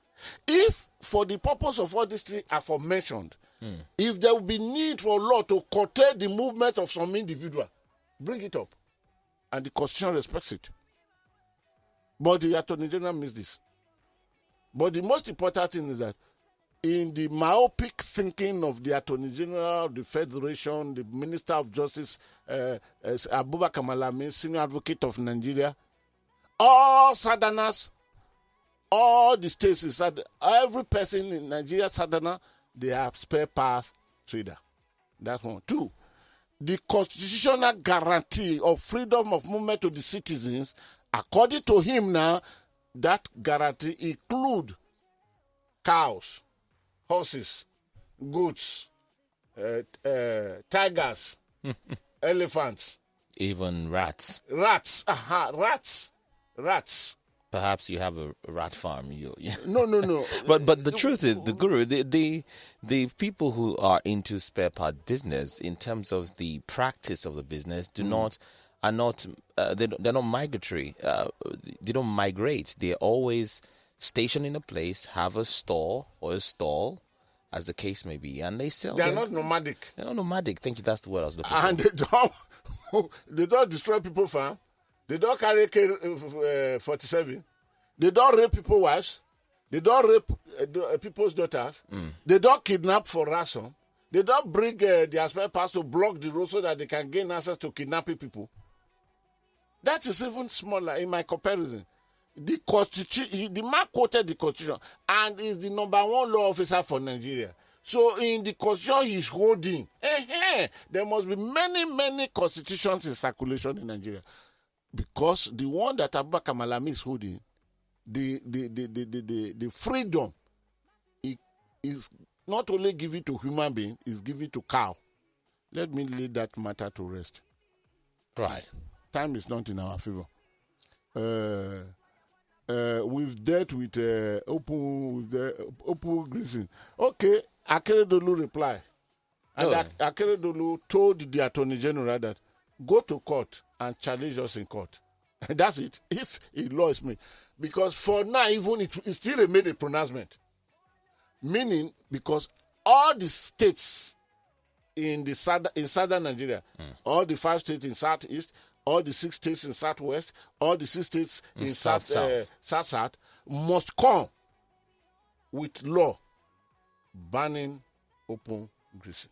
if for the purpose of all these things aforementioned, if there will be need for law to curtail the movement of some individual, bring it up. And the Constitution respects it. But the Attorney General missed this. But the most important thing is that in the myopic thinking of the Attorney General, the Federation, the Minister of Justice, Abubakar Malami, Senior Advocate of Nigeria, all Southerners, all the states, every person in Nigeria, Southerner, they are spare parts trader. That's one. Two, the constitutional guarantee of freedom of movement to the citizens, according to him now, that guarantee include cows, horses, goats, tigers, elephants, Even rats. rats. Rats. Perhaps you have a rat farm. No. But the truth is, the guru, the people who are into spare part business, in terms of the practice of the business, they're not migratory. They don't migrate. They're always stationed in a place, have a store or a stall, as the case may be, and they sell. They're not nomadic. They're not nomadic. Thank you. That's the word I was looking for. And they don't destroy people farm. They don't carry K-47. They don't rape people's wives. They don't rape people's daughters. They don't kidnap for ransom. They don't bring their spare parts to block the road so that they can gain access to kidnapping people. That is even smaller in my comparison. The Constitution, the man quoted the Constitution and is the number one law officer for Nigeria. So in the Constitution he's holding, there must be many constitutions in circulation in Nigeria. Because the one that Abubakar Malami is holding, the freedom is not only given to human being, it's given to cow. Let me leave that matter to rest. Right. Time is not in our favor. We've dealt with open grazing. Okay, Akeredolu reply. And Akeredolu told the Attorney General that go to court and challenge us in court. That's it. If a law is made. Because for now, even it still made a pronouncement. Meaning, because all the states in southern Nigeria, all the 5 states in southeast, all the 6 states in southwest, all the 6 states in south must come with law banning open grazing.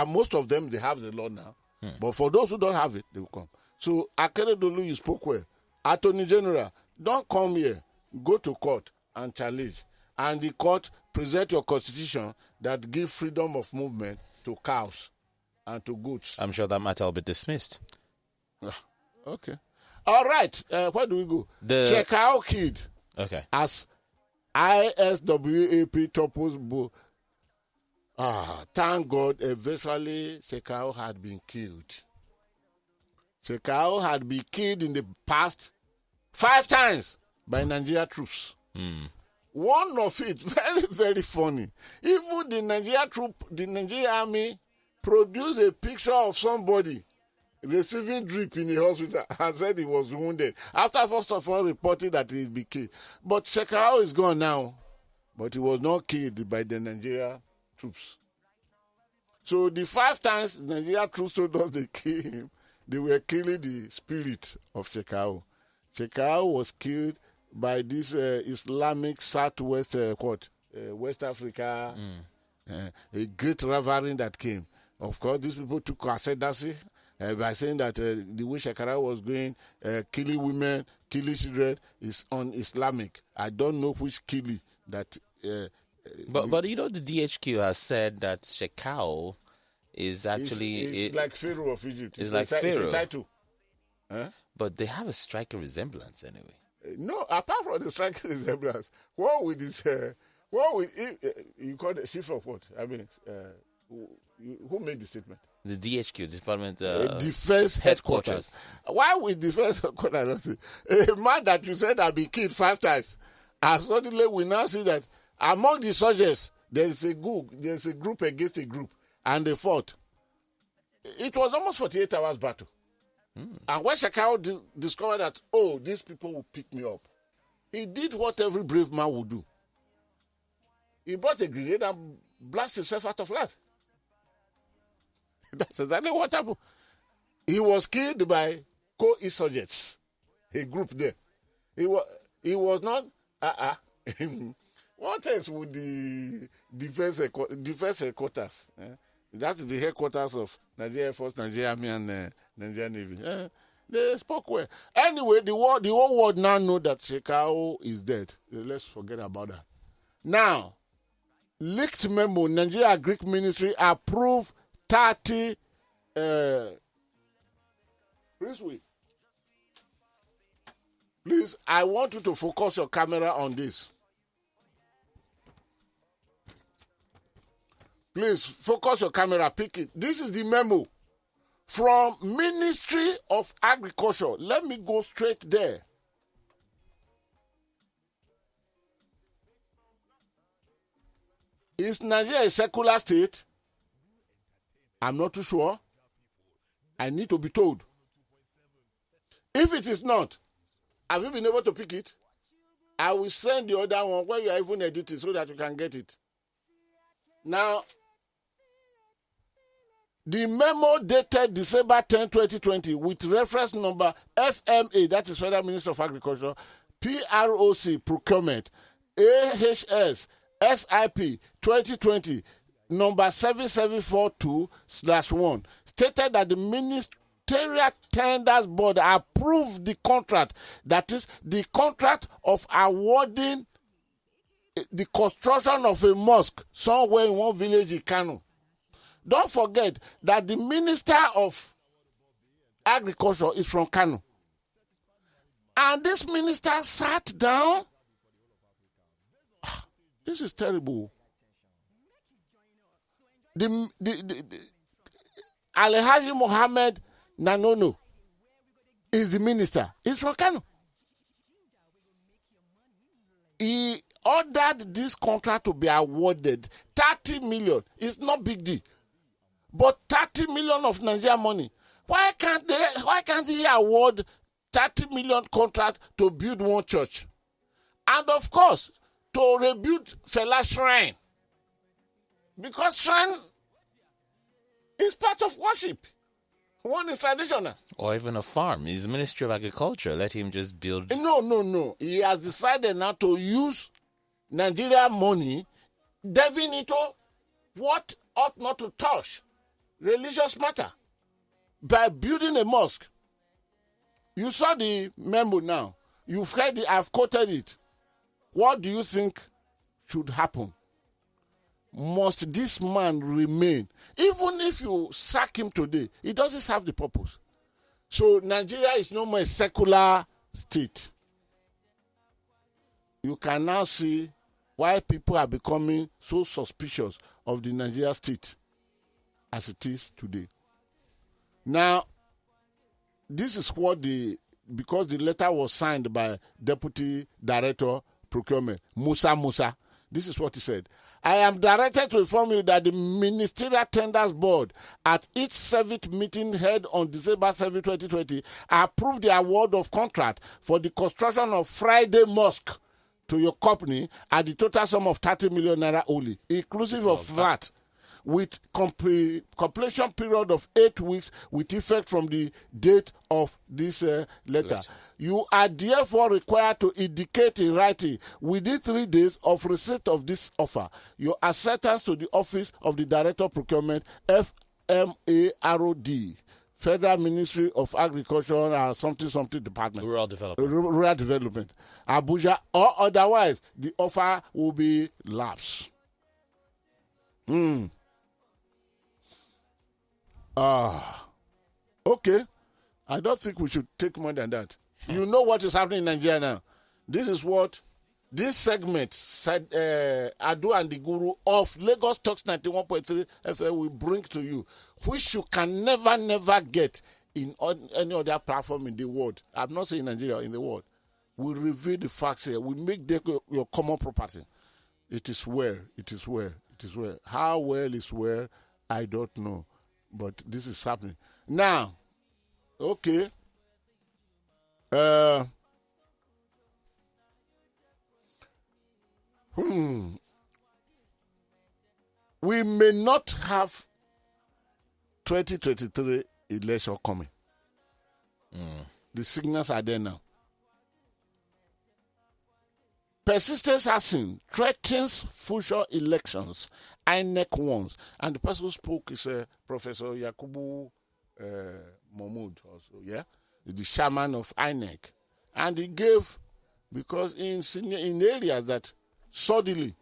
Most of them, they have the law now. But for those who don't have it, they will come. So, Akeredolu, you spoke well. Attorney General, don't come here. Go to court and challenge. And the court present your constitution that give freedom of movement to cows and to goats. I'm sure that matter will be dismissed. Okay. All right. Where do we go? Shekau Kid. Okay. As ISWAP Topos Bo. Thank God, eventually Shekau had been killed. Shekau had been killed in the past 5 times by Nigeria troops. One of it, very, very funny. Even the Nigeria army produced a picture of somebody receiving drip in the hospital and said he was wounded. After first of all reporting that he had been killed. But Shekau is gone now. But he was not killed by the Nigeria troops. So the 5 times Nigeria troops told us they killed him, they were killing the spirit of Shekau. Shekau was killed by this Islamic Southwest West Africa, a great reverend that came. Of course, these people took ascendancy by saying that the way Shekau was going, killing women, killing children, is un-Islamic. I don't know which killing that. But you know, the DHQ has said that Shekau is actually... It's like Pharaoh of Egypt. It's like Pharaoh. It's a title. But they have a striking resemblance anyway. No, apart from the striking resemblance, what with this... you call it chief of what? I mean, who made the statement? The DHQ, Department... Defense Headquarters. Why would Defense Headquarters? A man that you said had been killed 5 times, and suddenly we now see that among the soldiers, there's a group against a group, and they fought. It was almost 48 hours battle. And when Shekau discovered that, these people will pick me up, he did what every brave man would do. He brought a grenade and blasted himself out of life. That's exactly what happened. He was killed by co-insurgents, a group there. He was not... What else would the defense headquarters? That is the headquarters of Nigeria Air Force, Nigeria Army, and Nigeria Navy. They spoke well. Anyway, the whole world now know that Shekau is dead. Let's forget about that. Now, leaked memo, Nigeria Greek Ministry approved 30... Please, I want you to focus your camera on this. Please focus your camera, pick it. This is the memo from Ministry of Agriculture. Let me go straight there. Is Nigeria a secular state? I'm not too sure. I need to be told. If it is not, have you been able to pick it? I will send the other one where you are even editing so that you can get it. Now, the memo dated December 10, 2020 with reference number FMA, that is Federal Ministry of Agriculture, PROC, Procurement, AHS, SIP 2020, number 7742/1, stated that the Ministerial Tenders Board approved the contract, that is, the contract of awarding the construction of a mosque somewhere in one village in Kano. Don't forget that the Minister of Agriculture is from Kano. And this minister sat down. This is terrible. The Alhaji Mohammed Nanono is the minister. He's from Kano. He ordered this contract to be awarded 30 million. It's not big deal. But 30 million of Nigeria money. Why can't he award 30 million contract to build one church? And of course, to rebuild Fela Shrine. Because shrine is part of worship. One is traditional. Or even a farm. He's Ministry of Agriculture. Let him just build. No. He has decided now to use Nigeria money, delving into what ought not to touch religious matter by building a mosque. You saw the memo now. You've heard it. I've quoted it. What do you think should happen? Must this man remain? Even if you sack him today, it doesn't serve the purpose. So Nigeria is no more a secular state. You can now see why people are becoming so suspicious of the Nigeria state as it is today. Now, this is what because the letter was signed by Deputy Director Procurement, Musa. This is what he said. I am directed to inform you that the Ministerial Tenders Board at its 7th meeting held on December 7, 2020 approved the award of contract for the construction of Friday Mosque to your company at the total sum of 30 million naira only, inclusive of VAT, with completion period of 8 weeks with effect from the date of this letter. You are therefore required to indicate in writing within 3 days of receipt of this offer your acceptance to the office of the Director of Procurement, FMAROD, Federal Ministry of Agriculture and something department. Rural Development. Abuja, or otherwise the offer will be lapsed. Okay. I don't think we should take more than that. You know what is happening in Nigeria now. This is what this segment said, Adu and the Guru of Lagos Talks 91.3 FM will bring to you, which you can never get in any other platform in the world. I'm not saying Nigeria, in the world. We reveal the facts here. We make them your common property. It is well. How well is well, I don't know. But this is happening. Now, okay. We may not have 2023 election coming. The signals are there now. Persistence action threatens future elections. INEC warns. And the person who spoke is Professor Yakubu Mahmoud also, yeah? The chairman of INEC. And he gave, because in areas that suddenly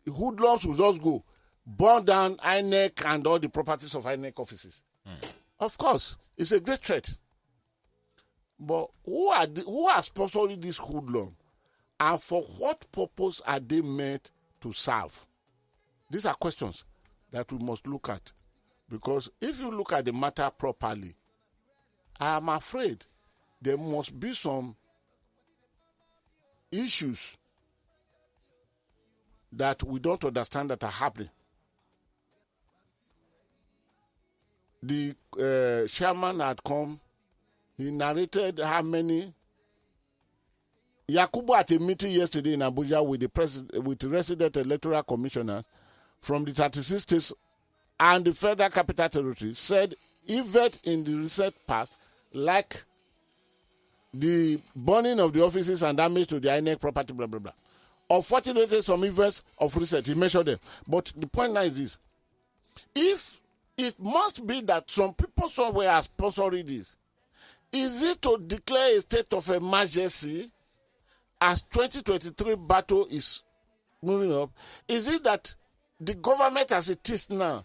hoodlums will just go, burn down INEC and all the properties of INEC offices. Of course, it's a great threat. But who are sponsoring this hoodlum? And for what purpose are they meant to serve? These are questions that we must look at. Because if you look at the matter properly, I am afraid there must be some issues that we don't understand that are happening. The chairman had come. He narrated how many. Yakubu at a meeting yesterday in Abuja with the resident electoral commissioners from the 36 states and the Federal Capital Territory said events in the recent past, like the burning of the offices and damage to the INEC property, blah, blah, blah. Unfortunately, some events of recent, he mentioned them. But the point now is this. If it must be that some people somewhere are sponsoring this, is it to declare a state of emergency as 2023 battle is moving up? Is it that the government as it is now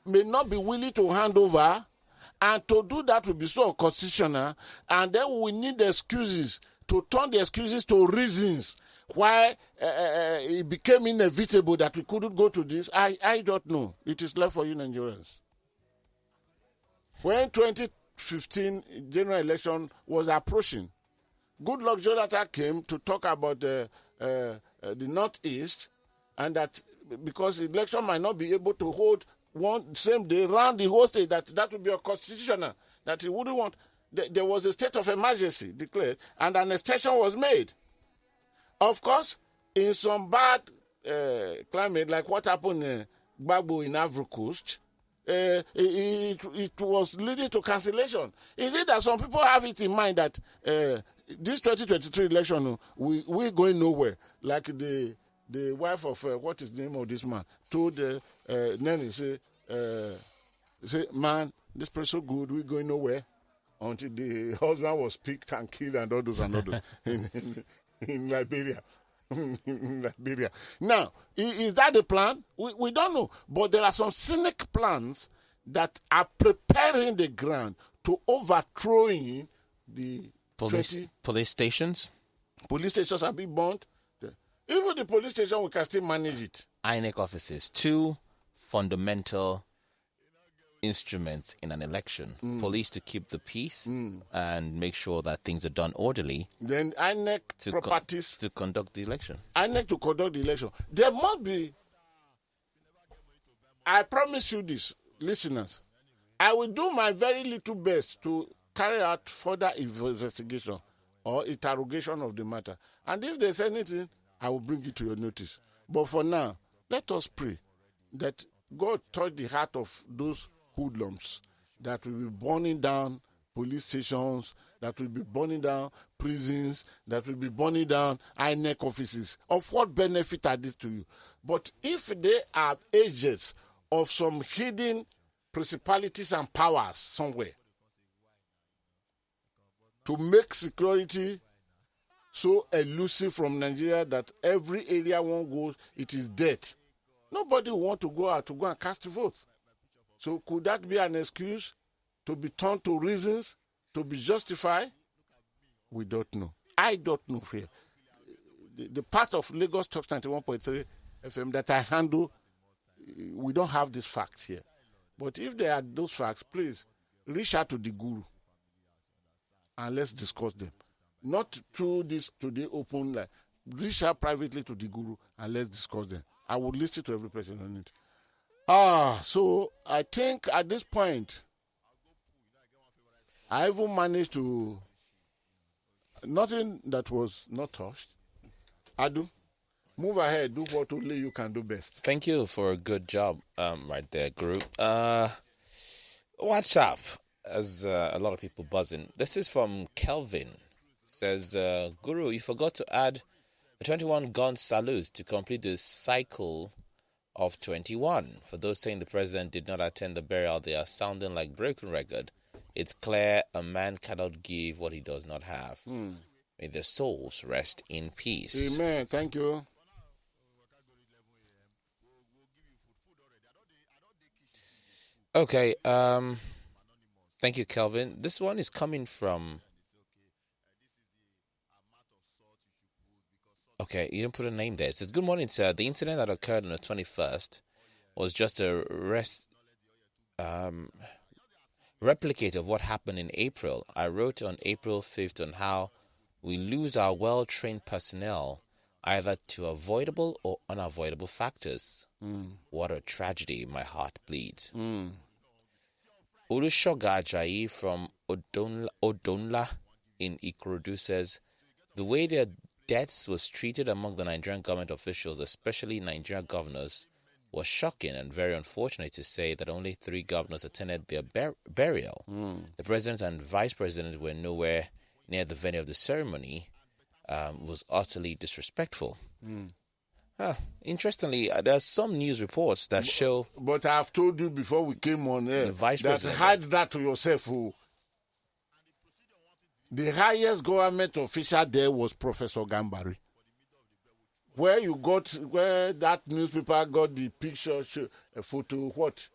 may not be willing to hand over, and to do that will be so unconstitutional, and then we need excuses to turn the excuses to reasons why it became inevitable that we couldn't go to this? I don't know. It is left for you Nigerians. When 2015 general election was approaching, Goodluck Jonathan came to talk about the Northeast, and that because the election might not be able to hold one same day around the whole state, that would be unconstitutional, that he wouldn't want. There was a state of emergency declared, and an extension was made. Of course, in some bad climate, like what happened in Gbagbo in Ivory Coast, it was leading to cancellation. Is it that some people have it in mind that this 2023 election, we're going nowhere? Like the wife of, what is the name of this man, told Nenny, say, man, this place so good, we're going nowhere. Until the husband was picked and killed and all those in Liberia. In Liberia. Now, is that the plan? We don't know. But there are some cynic plans that are preparing the ground to overthrowing the police stations. Police stations are being burned. Even the police station, we can still manage it. INEC offices, two fundamental instruments in an election. Police to keep the peace and make sure that things are done orderly. Then INEC properties to conduct the election. INEC to conduct the election. There must be. I promise you this, listeners. I will do my very little best to carry out further investigation or interrogation of the matter. And if there's anything, I will bring it to your notice. But for now, let us pray that God touch the heart of those hoodlums that will be burning down police stations, that will be burning down prisons, that will be burning down INEC offices. Of what benefit are these to you? But if they are agents of some hidden principalities and powers somewhere to make security so elusive from Nigeria that every area one goes, it is dead. Nobody will want to go out to go and cast a vote. So could that be an excuse to be turned to reasons, to be justified? We don't know. I don't know here. The part of Lagos Talks 91.3 FM that I handle, we don't have these facts here. But if there are those facts, please reach out to the guru and let's discuss them. Not through this today open line. Reach out privately to the guru and let's discuss them. I will listen to every person on it. So I think at this point, I even managed to, nothing that was not touched. Adu, move ahead, do what only you can do best. Thank you for a good job right there, group. WhatsApp, as a lot of people buzzing. This is from Kelvin. Says, Guru, you forgot to add a 21 gun salute to complete the cycle of 21. For those saying the president did not attend the burial, they are sounding like broken record. It's clear a man cannot give what he does not have. May their souls rest in peace. Amen. Thank you. Okay. Thank you, Kelvin. This one is coming from... Okay, you didn't put a name there. It says, good morning, sir. The incident that occurred on the 21st was just a replicate of what happened in April. I wrote on April 5th on how we lose our well-trained personnel either to avoidable or unavoidable factors. What a tragedy. My heart bleeds. Olushoga Ajayi from Odonla in Ikorodu says, the way their deaths was treated among the Nigerian government officials, especially Nigerian governors, was shocking and very unfortunate to say that only 3 governors attended their burial. The president and vice president were nowhere near the venue of the ceremony. Was utterly disrespectful. Interestingly, there are some news reports that show... But I've told you before we came on air The vice that president. hide that to yourself. The highest government official there was Professor Gambari. Where that newspaper got the picture, photo, what?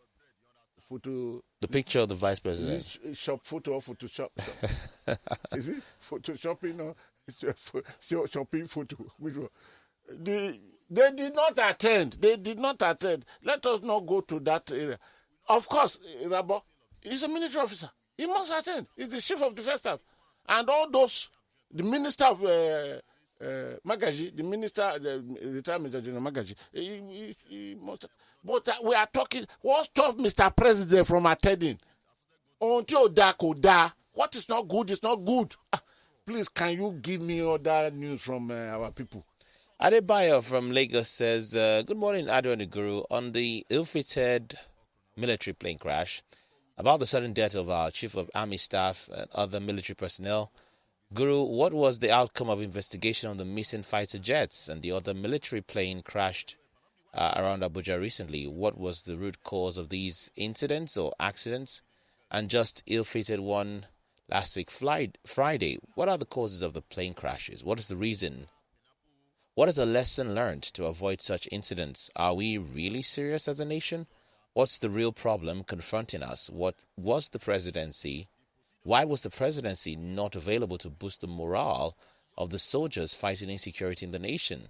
Photo... The picture of the vice president. Is it shop photo or Photoshop? Is it Photoshopping or shopping photo? Which one? They did not attend. Let us not go to that area. Of course, Rabo is a military officer. He must attend. He's the chief of defense staff. And all those, the minister of Magaji, the minister, the retired Major General Magaji, he must. But we are talking, what stopped Mr. President from attending? Until Dakoda, what is not good is not good. Please, can you give me other news from our people? Adebayo from Lagos says, good morning, Adu and the Guru. On the ill-fated military plane crash, about the sudden death of our Chief of Army Staff and other military personnel, Guru, what was the outcome of investigation on the missing fighter jets and the other military plane crashed around Abuja recently? What was the root cause of these incidents or accidents? And just ill-fated one last week, Friday. What are the causes of the plane crashes? What is the reason? What is the lesson learned to avoid such incidents? Are we really serious as a nation? What's the real problem confronting us? What was the presidency? Why was the presidency not available to boost the morale of the soldiers fighting insecurity in the nation?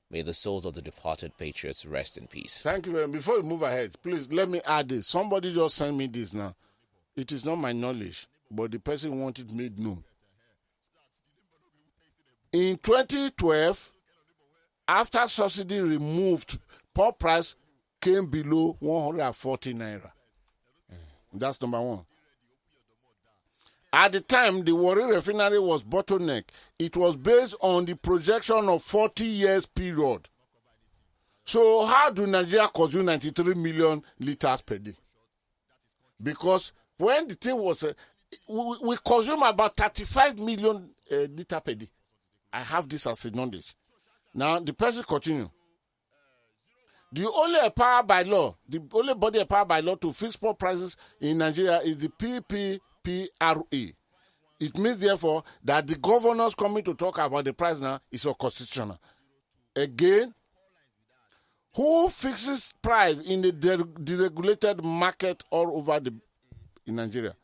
May the souls of the departed patriots rest in peace. Thank you. Before we move ahead, please let me add this. Somebody just sent me this now. It is not my knowledge, but the person wanted made known. In 2012, after subsidy removed, pork price came below 140 naira. That's number one. At the time, the Warri refinery was bottleneck. It was based on the projection of 40 years period. So how do Nigeria consume 93 million liters per day? Because when the thing was, we consume about 35 million liters per day. I have this as a knowledge. Now, the person continue. The only power by law, the only body empowered by law to fix pork prices in Nigeria is the PPPRA. It means, therefore, that the governors coming to talk about the price now is unconstitutional. Again, who fixes price in the deregulated market all over in Nigeria?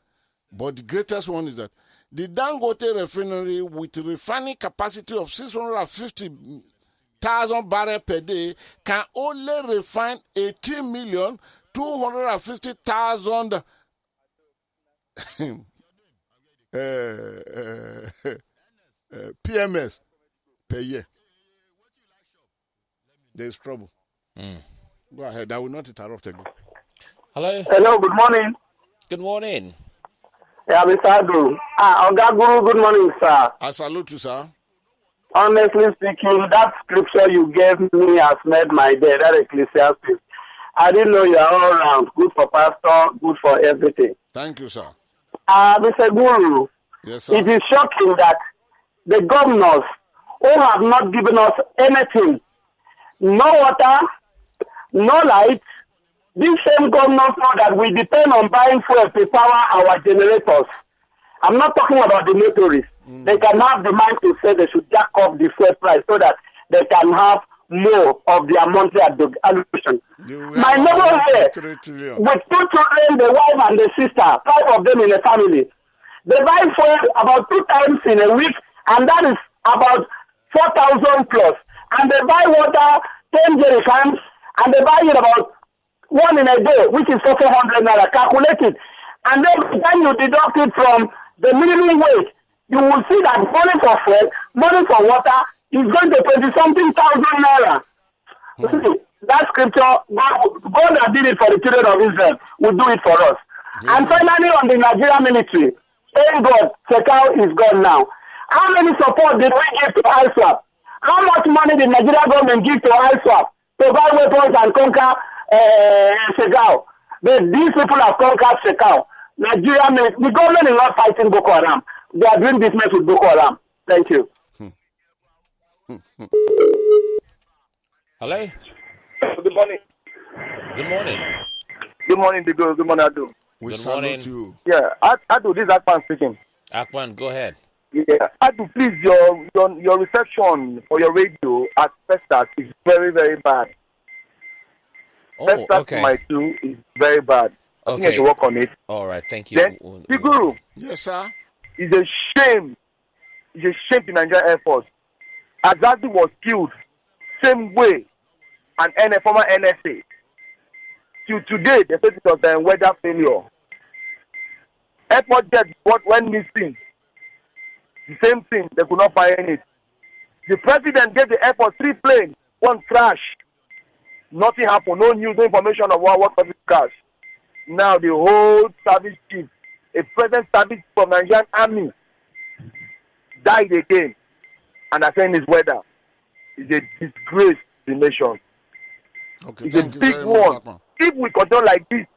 But the greatest one is that the Dangote refinery with a refining capacity of 650,000 barrels per day can only refine 18,250,000 PMS per year. There is trouble. Go ahead. I will not interrupt again. Hello. Hello, good morning. Good morning. Yeah, Mr. Adu. Oga Guru, good morning, sir. I salute you, sir. Honestly speaking, that scripture you gave me has made my day, that Ecclesiastes. I didn't know you are all around. Good for pastor, good for everything. Thank you, sir. Mr. Guru, Yes, sir. it is shocking that the governors who have not given us anything, no water, no light, these same governors know that we depend on buying fuel to power our generators. I'm not talking about the motorists. They can have the mind to say they should jack up the fuel price so that they can have more of their monthly allocation. My neighbor here, with 2 children, the wife and the sister, 5 of them in a family, they buy fuel about 2 times in a week, and that is about 4,000 plus. And they buy water, 10 jerrycans, and they buy it about one in a day, which is 400 naira. Calculate it. And then by the time you deduct it from the minimum wage, you will see that money for fuel, money for water is going to 20-something thousand naira. See, that scripture, God that did it for the children of Israel will do it for us. Yeah. And finally, on the Nigerian military, thank God, Sekau is gone now. How many support did we give to ISWAP? How much money did Nigerian government give to ISWAP to buy weapons and conquer Sekau? These people have conquered Sekau. The government is not fighting Boko Haram. They are doing business with Boko Haram. Thank you. Hello. Good morning. Good morning. Good morning, Digo. Good morning, Adu. We Good salute morning. you. Yeah, Adu, this is Akpan speaking. Akpan, go ahead. Yeah, Adu, please, your reception for your radio at Festas is very, very bad. Oh, Festas okay. my two is very bad. I think I Okay. should work on it. All right, thank you. Then, Diguru, Yes, sir. it's a shame. It's a shame to Nigerian Air Force. Azadi was killed same way and former NSA. Till today, they said it was a weather failure. Airport jet went missing. The same thing, they could not find it. The president gave the airport 3 planes, 1 crash. Nothing happened, no news, no information of what caused the crash. Now the whole service chief, a present service from Nigerian Army, died again. And I saying it's weather. It's a disgrace to the nation. Okay, It's a thank you big very one. much, Akpan. If we continue like this,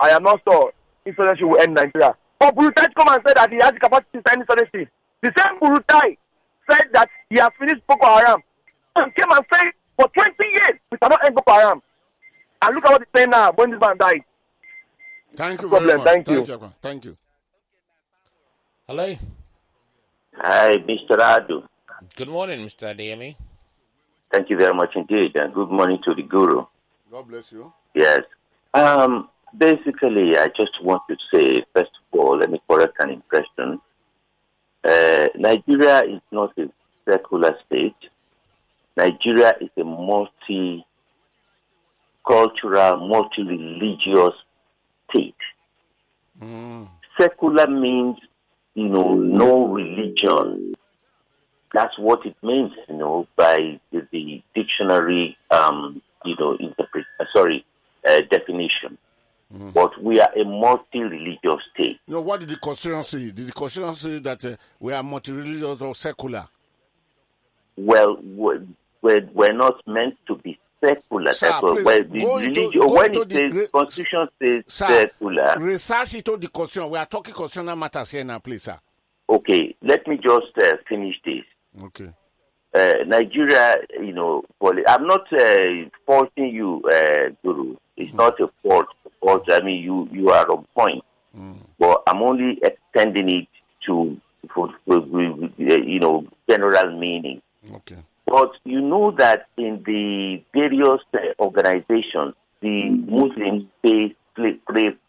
I am not sure insurgency will end Nigeria. But Burutai come and said that he has the capacity to sign insurgency. The same Burutai said that he has finished Boko Haram and came and said for 20 years we cannot end Boko Haram. And look at what he's saying now when this man died. Thank you No very problem. much. Thank you. Akpan. Thank you. Hello. Hi, Mr. Adu. Good morning, Mr. Adeyemi. Thank you very much indeed, and good morning to the guru. God bless you. Yes. Basically, I just want to say, first of all, let me correct an impression. Nigeria is not a secular state. Nigeria is a multicultural, multi-religious state. Secular means, no religion. That's what it means, by the dictionary, definition. But we are a multi-religious state. No, what did the Constitution say? Did the Constitution say that we are multi-religious or secular? Well, we're not meant to be secular. Sir, That's what, please, well, the go into- religion, go when into it the says Constitution says Sir, secular. research into the Constitution. We are talking constitutional matters here now, please, sir. Okay, let me just finish this. Okay. Nigeria, I'm not faulting you, Guru. It's not a fault. I mean, you are on point. But I'm only extending it to, general meaning. Okay. But you know that in the various organizations, the Muslims pray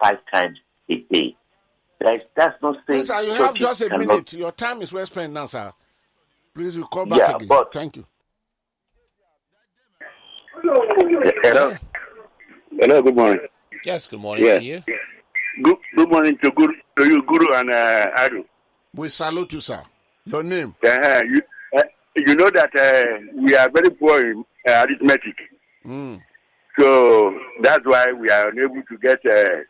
5 times a day. That's not saying. Please, sir, you have churches just a cannot- minute. Your time is well spent now, sir. Please, we'll call back again. but- Thank you. Hello. Hello, good morning. Yes, good morning Yeah. to you. Good morning to you, Guru and Adu. We salute you, sir. Your name? You know that we are very poor in arithmetic. So that's why we are unable to get the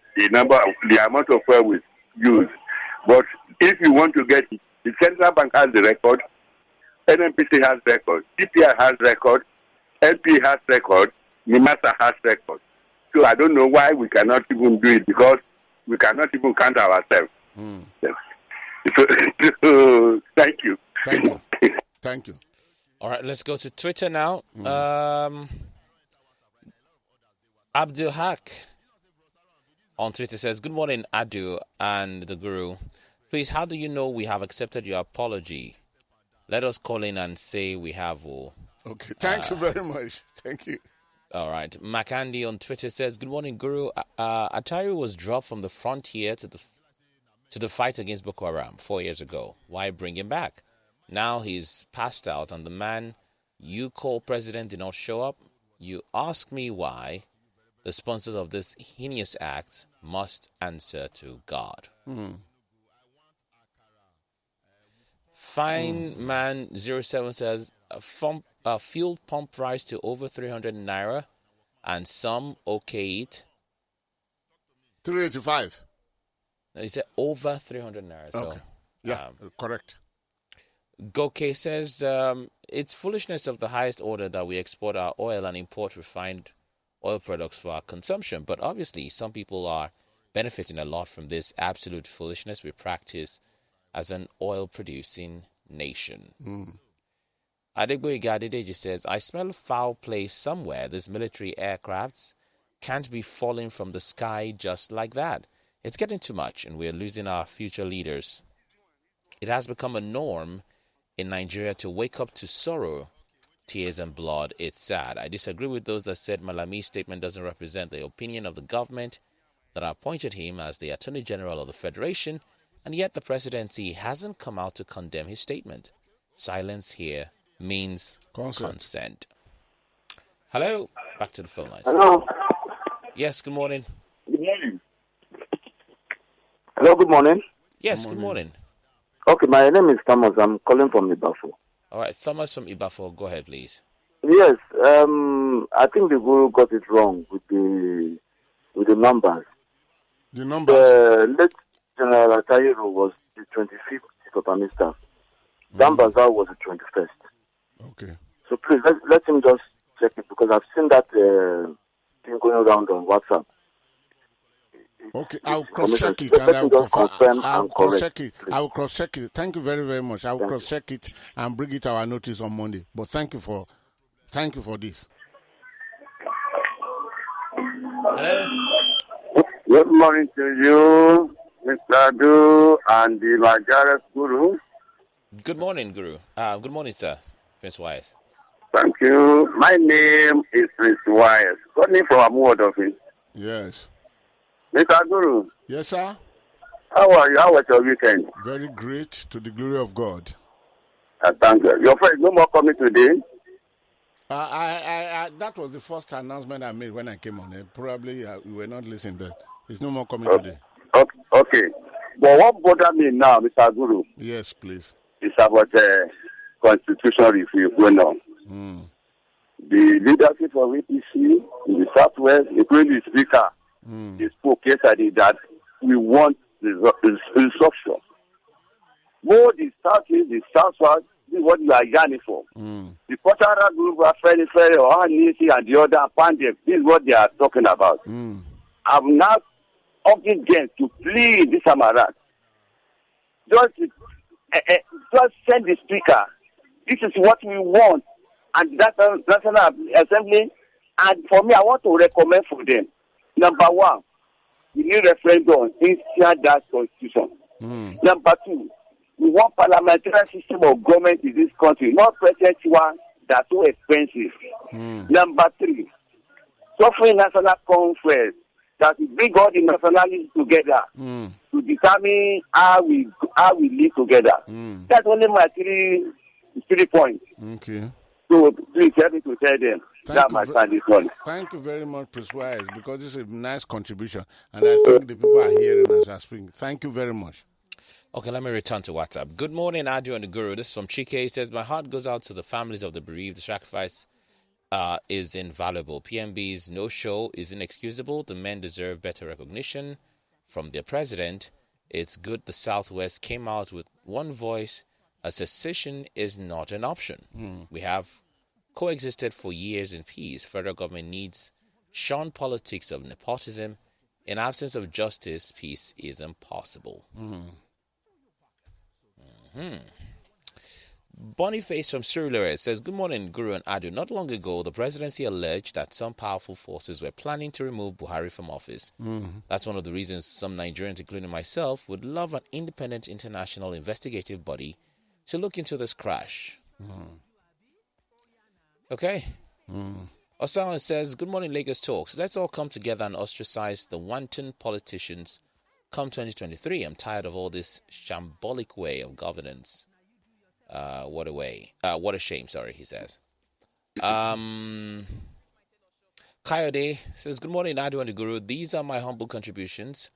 amount of fuel we use. But if you want to get it, the Central Bank has the record, NNPC has record, CPI has record, LP has record, NIMASA has record. So I don't know why we cannot even do it, because we cannot even count ourselves. So, thank you. Thank you. Thank you. All right, let's go to Twitter now. Abdul Haq on Twitter says, "Good morning, Adu and the Guru. Please, how do you know we have accepted your apology? Let us call in and say we have." Okay. Thank you very much. Thank you. All right. Makandi on Twitter says, "Good morning, Guru. Atari was dropped from the frontier to the fight against Boko Haram 4 years ago. Why bring him back? Now he's passed out, and the man you call president did not show up. You ask me why. The sponsors of this heinous act must answer to God. Fine Man 07 says fuel pump price to over 300 naira and some okay it. 385. He said over 300 naira. So, Okay. Yeah, correct. Goke says it's foolishness of the highest order that we export our oil and import refined oil products for our consumption. But obviously, some people are benefiting a lot from this absolute foolishness we practice as an oil-producing nation. Adegboyega Adedeji says, I smell foul play somewhere. These military aircrafts can't be falling from the sky just like that. It's getting too much, and we're losing our future leaders. It has become a norm in Nigeria to wake up to sorrow, tears, and blood. It's sad. I disagree with those that said Malami's statement doesn't represent the opinion of the government that appointed him as the Attorney General of the Federation, and yet the presidency hasn't come out to condemn his statement. Silence here means consent. Hello? Back to the phone lines. Hello. Yes, good morning. Good morning. Hello, good morning. Yes, good morning. Okay, my name is Thomas. I'm calling from Ibafo. All right, Thomas from Ibafo, go ahead, please. Yes, I think the guru got it wrong with the numbers. The numbers? Late General Atayero was the 25th chief of army staff. Dambazao was the 21st. Okay. So please let him just check it because I've seen that thing going around on WhatsApp. Okay, I'll cross-check it and I'll cross-check it. I will cross-check it. Thank you very, very much. I will cross-check it and bring it to our notice on Monday. But thank you for this. Hello? Good morning to you, Mr. Adu and the Majares Guru. Good morning, Guru. Good morning, sir. Prince Wise. Thank you. My name is Prince Wise. Calling from Amuodofin. Yes. Mr. Guru, Yes, sir. how are you? How was your weekend? Very great, to the glory of God. Thank you. Your friend no more coming today? That was the first announcement I made when I came on. Probably you were not listening then. There's no more coming today. Okay. But what bothers me now, Mr. Guru, Yes, please. is about constitutional review going on. The leadership of APC in the Southwest, including the Speaker, he spoke yesterday that we want restructure. Both the Southeast, the Southwest, this is what you are yearning for. The Potara group, Ferry, or Anisi, and the other Pandey, this is what they are talking about. I'm now urging them to plead this time around. Just send the Speaker. This is what we want. And that's National Assembly. And for me, I want to recommend for them. Number one, we need referendum inside that constitution. Number two, we want parliamentary system of government in this country, not present one that's so expensive. Number three, suffering national conference that will bring all the nationalities together to determine how we live together. That's only my three points. Okay. So please help me to tell them that my stand is on. Thank you very much, Prince Wise, because this is a nice contribution, and I think the people are hearing as I speak. Thank you very much. Okay, let me return to WhatsApp. Good morning, Adu and the Guru. This is from Chike. He says, my heart goes out to the families of the bereaved. The sacrifice is invaluable. PMB's no-show is inexcusable. The men deserve better recognition from their president. It's good the Southwest came out with one voice. A secession is not an option. We have coexisted for years in peace. Federal government needs shun politics of nepotism. In absence of justice, peace is impossible. Boniface from Surulere says, good morning, Guru and Adu. Not long ago, the presidency alleged that some powerful forces were planning to remove Buhari from office. That's one of the reasons some Nigerians, including myself, would love an independent international investigative body to look into this crash. Okay. Osama says, good morning, Lagos Talks. Let's all come together and ostracize the wanton politicians come 2023. I'm tired of all this shambolic way of governance. What a shame, he says. Coyote says, good morning, Adu and the Guru. These are my humble contributions.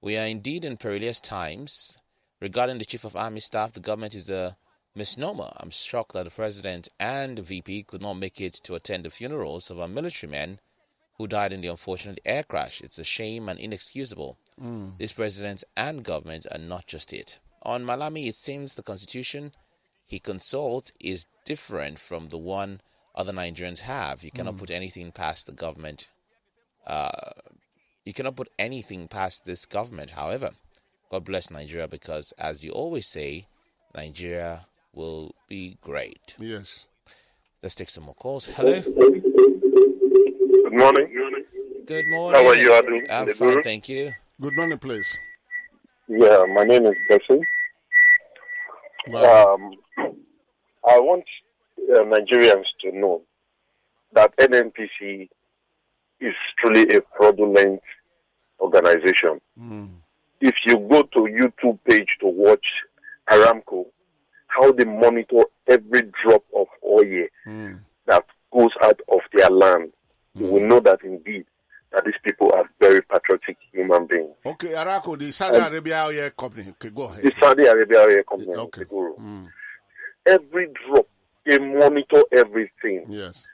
We are indeed in perilous times. Regarding the Chief of Army Staff, the government is a misnomer. I'm shocked that the President and the VP could not make it to attend the funerals of our military men who died in the unfortunate air crash. It's a shame and inexcusable. This President and government are not just it. On Malami, it seems the constitution he consults is different from the one other Nigerians have. You cannot put anything past the government. You cannot put anything past this government. However, God bless Nigeria, because, as you always say, Nigeria will be great. Yes. Let's take some more calls. Hello. Good morning. Good morning. How are you, Adu? I'm fine, thank you. Good morning, please. Yeah, my name is Bessie. Wow. I want Nigerians to know that NNPC is truly a fraudulent organization. If you go to YouTube page to watch Aramco, how they monitor every drop of oil that goes out of their land, you will know that indeed that these people are very patriotic human beings. Okay, Aramco, the Saudi Arabia Oil Company. Okay, go ahead. The Saudi Arabia Oil Company. Okay. Every drop, they monitor everything. Yes.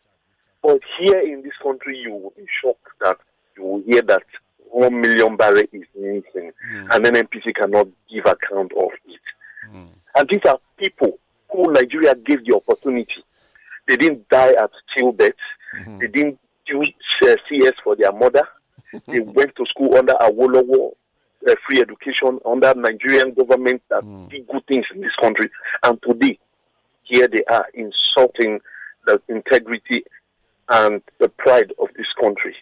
But here in this country, you will be shocked that you will hear that 1 million barrels is missing, and then NPC cannot give account of it. And these are people who Nigeria gave the opportunity. They didn't die at childbirth. They didn't do CS for their mother. They went to school under Awolowo, free education under Nigerian government that did good things in this country. And today, here they are insulting the integrity and the pride of this country.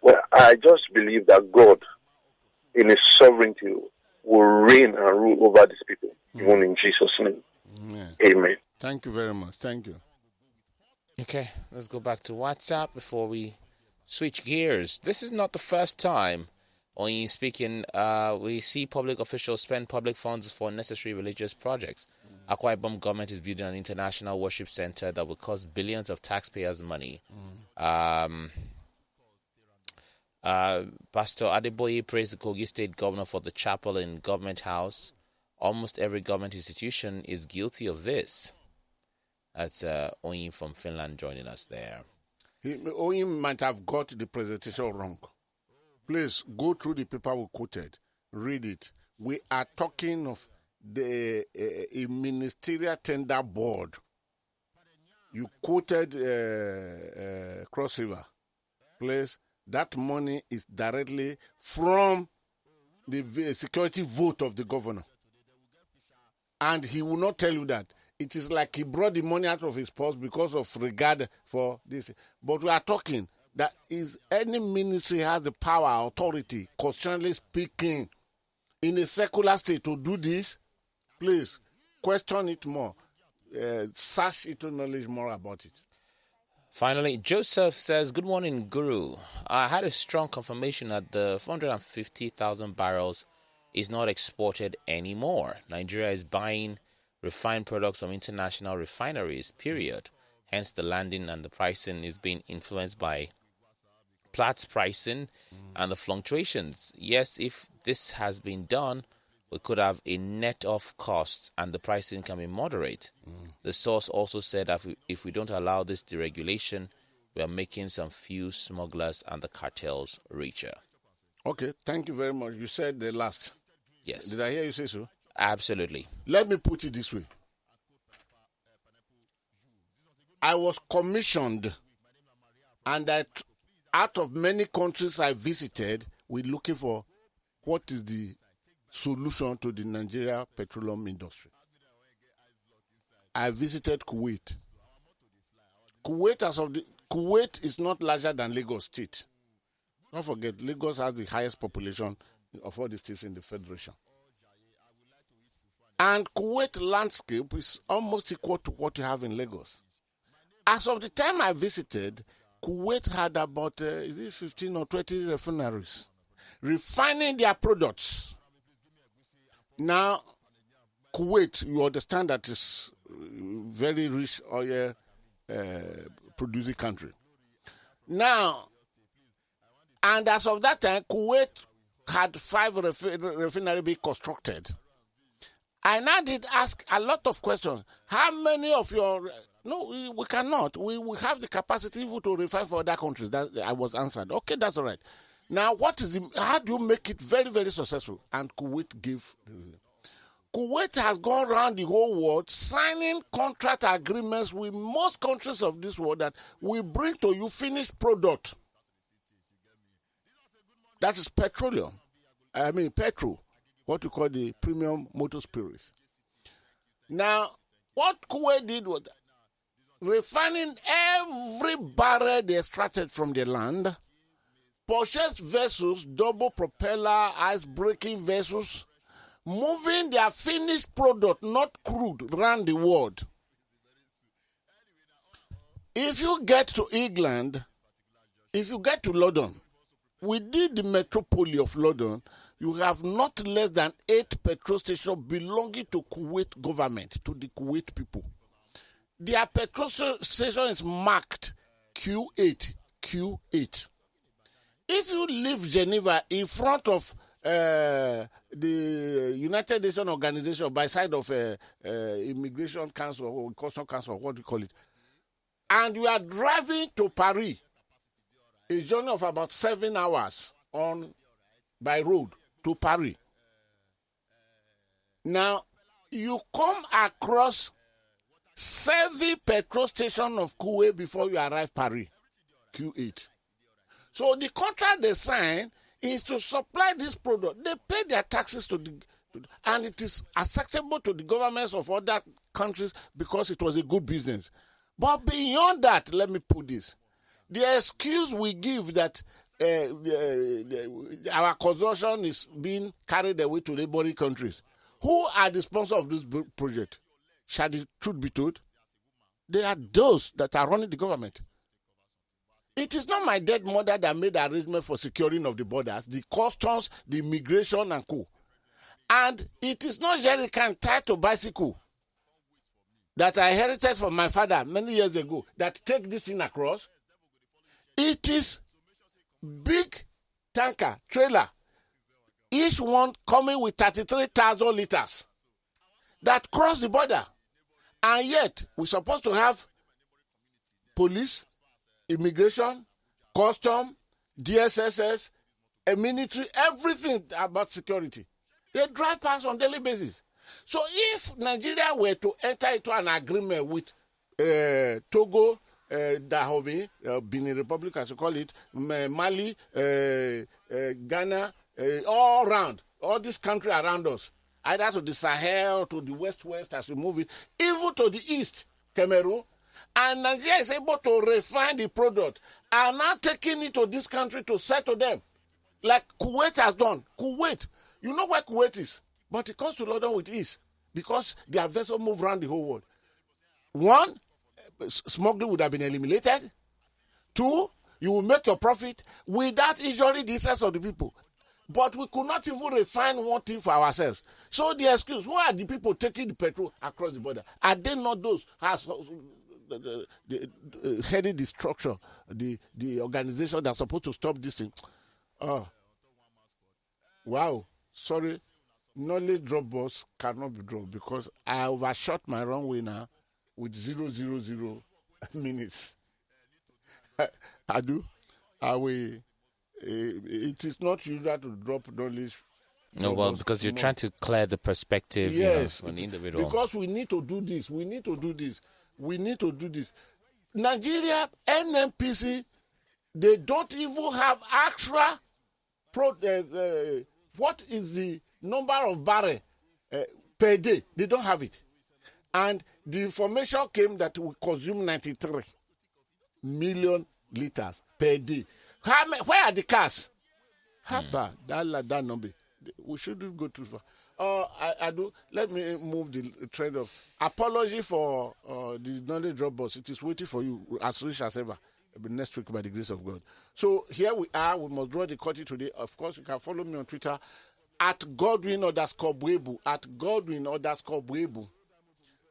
Well, I just believe that God, in His sovereignty, will reign and rule over these people, even in Jesus' name. Amen. Thank you very much. Thank you. Okay, let's go back to WhatsApp before we switch gears. This is not the first time, when speaking, we see public officials spend public funds for unnecessary religious projects. Akwa Ibom government is building an international worship center that will cost billions of taxpayers' money. Pastor Adeboye praised the Kogi State governor for the chapel in Government House. Almost every government institution is guilty of this. That's Oyin from Finland joining us there. Oyin might have got the presentation wrong. Please go through the paper we quoted. Read it. We are talking of the a ministerial tender board. You quoted Cross River. Please, that money is directly from the security vote of the governor. And he will not tell you that. It is like he brought the money out of his purse because of regard for this. But we are talking that is any ministry has the power, authority, constitutionally speaking, in a secular state to do this. Please question it more. Search it to knowledge more about it. Finally, Joseph says, good morning, Guru. I had a strong confirmation that the 450,000 barrels is not exported anymore. Nigeria is buying refined products from international refineries, period. Hence, the landing and the pricing is being influenced by Platts pricing and the fluctuations. Yes, if this has been done, we could have a net off costs and the pricing can be moderate. The source also said that if we don't allow this deregulation, we are making some few smugglers and the cartels richer. Okay, thank you very much. You said the last. Yes. Did I hear you say so? Absolutely. Let me put it this way. I was commissioned, and out of many countries I visited, we're looking for what is the solution to the Nigeria petroleum industry. I visited Kuwait. Kuwait is not larger than Lagos State. Don't forget, Lagos has the highest population of all the states in the Federation. And Kuwait landscape is almost equal to what you have in Lagos. As of the time I visited, Kuwait had about 15 or 20 refineries refining their products. Now, Kuwait, you understand that is very rich oil producing country. Now, and as of that time, Kuwait had 5 refineries being constructed. I now did ask a lot of questions. How many of your... No, we cannot. We have the capacity even to refine for other countries. That I was answered. Okay, that's all right. Now, how do you make it very, very successful? And Kuwait gave... Kuwait has gone around the whole world signing contract agreements with most countries of this world that will bring to you finished product. That is petroleum. Petrol. What you call the premium motor spirits. Now, what Kuwait did was refining every barrel they extracted from the land, purchased vessels, double propeller, ice-breaking vessels, moving their finished product, not crude, around the world. If you get to England, if you get to London, within the metropolis of London, you have not less than 8 petrol stations belonging to Kuwait government, to the Kuwait people. Their petrol station is marked Q8, Q8. If you leave Geneva in front of the United Nations Organization by side of Immigration Council or Custom Council, what do you call it, and you are driving to Paris, a journey of about 7 hours by road to Paris. Now, you come across 7 petrol stations of Kuwait before you arrive Paris, Q8. So the contract they sign is to supply this product. They pay their taxes and it is acceptable to the governments of other countries because it was a good business. But beyond that, let me put this. The excuse we give that our consumption is being carried away to neighboring countries. Who are the sponsors of this project? Shall the truth be told? They are those that are running the government. It is not my dead mother that made the arrangement for securing of the borders, the customs, the immigration, and co. And it is not jerrycan tied to bicycle that I inherited from my father many years ago that take this thing across. It is big tanker, trailer, each one coming with 33,000 liters that cross the border. And yet, we're supposed to have police, immigration, custom, DSSS, a military, everything about security. They drive past on daily basis. So if Nigeria were to enter into an agreement with Togo, Dahomey, Benin Republic as you call it, Mali, Ghana, all around, all this country around us, either to the Sahel, to the west as we move it, even to the east, Cameroon, and Nigeria is able to refine the product and now taking it to this country to sell to them, like Kuwait has done. Kuwait, you know where Kuwait is, but it comes to London with ease because their vessel move around the whole world. 1, smuggling would have been eliminated. 2, you will make your profit without injuring the interest of the people. But we could not even refine one thing for ourselves. So the excuse, who are the people taking the petrol across the border? Are they not those heading the structure, the organization that's supposed to stop this thing? Oh, wow. Sorry, knowledge drop bus cannot be dropped because I overshot my runway now with 000 minutes. I will. It is not usual to drop knowledge. No, well, because you're trying to clear the perspective, yes, on the individual. Because we need to do this. Nigeria, NNPC, they don't even have actual what is the number of barrel per day. They don't have it. And the information came that we consume 93 million liters per day. Where are the cars? That number. We shouldn't go too far. I do. Let me move the trend of apology for the knowledge drop bus. It is waiting for you as rich as ever. Next week by the grace of God. So here we are. We must draw the curtain today. Of course, you can follow me on Twitter at Godwin_Buebu. At Godwin_Buebu.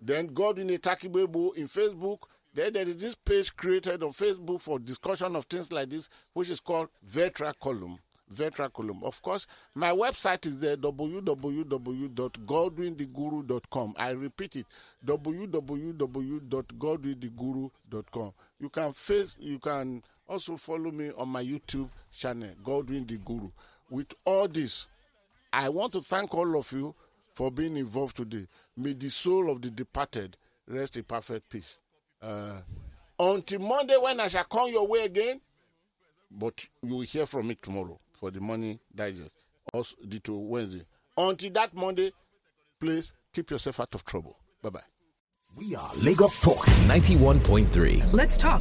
Then Godwin Etakibuebu in Facebook. Then there is this page created on Facebook for discussion of things like this, which is called Vetra Column. Vetra Column. Of course, my website is there, www.godwintheguru.com. I repeat it, www.godwintheguru.com. You can also follow me on my YouTube channel, Godwin the Guru. With all this, I want to thank all of you for being involved today. May the soul of the departed rest in perfect peace. Until Monday, when I shall come your way again, but you will hear from me tomorrow for the Money Digest, also to Wednesday. Until that Monday, please keep yourself out of trouble. Bye-bye. We are Lagos Talks 91.3. Let's talk.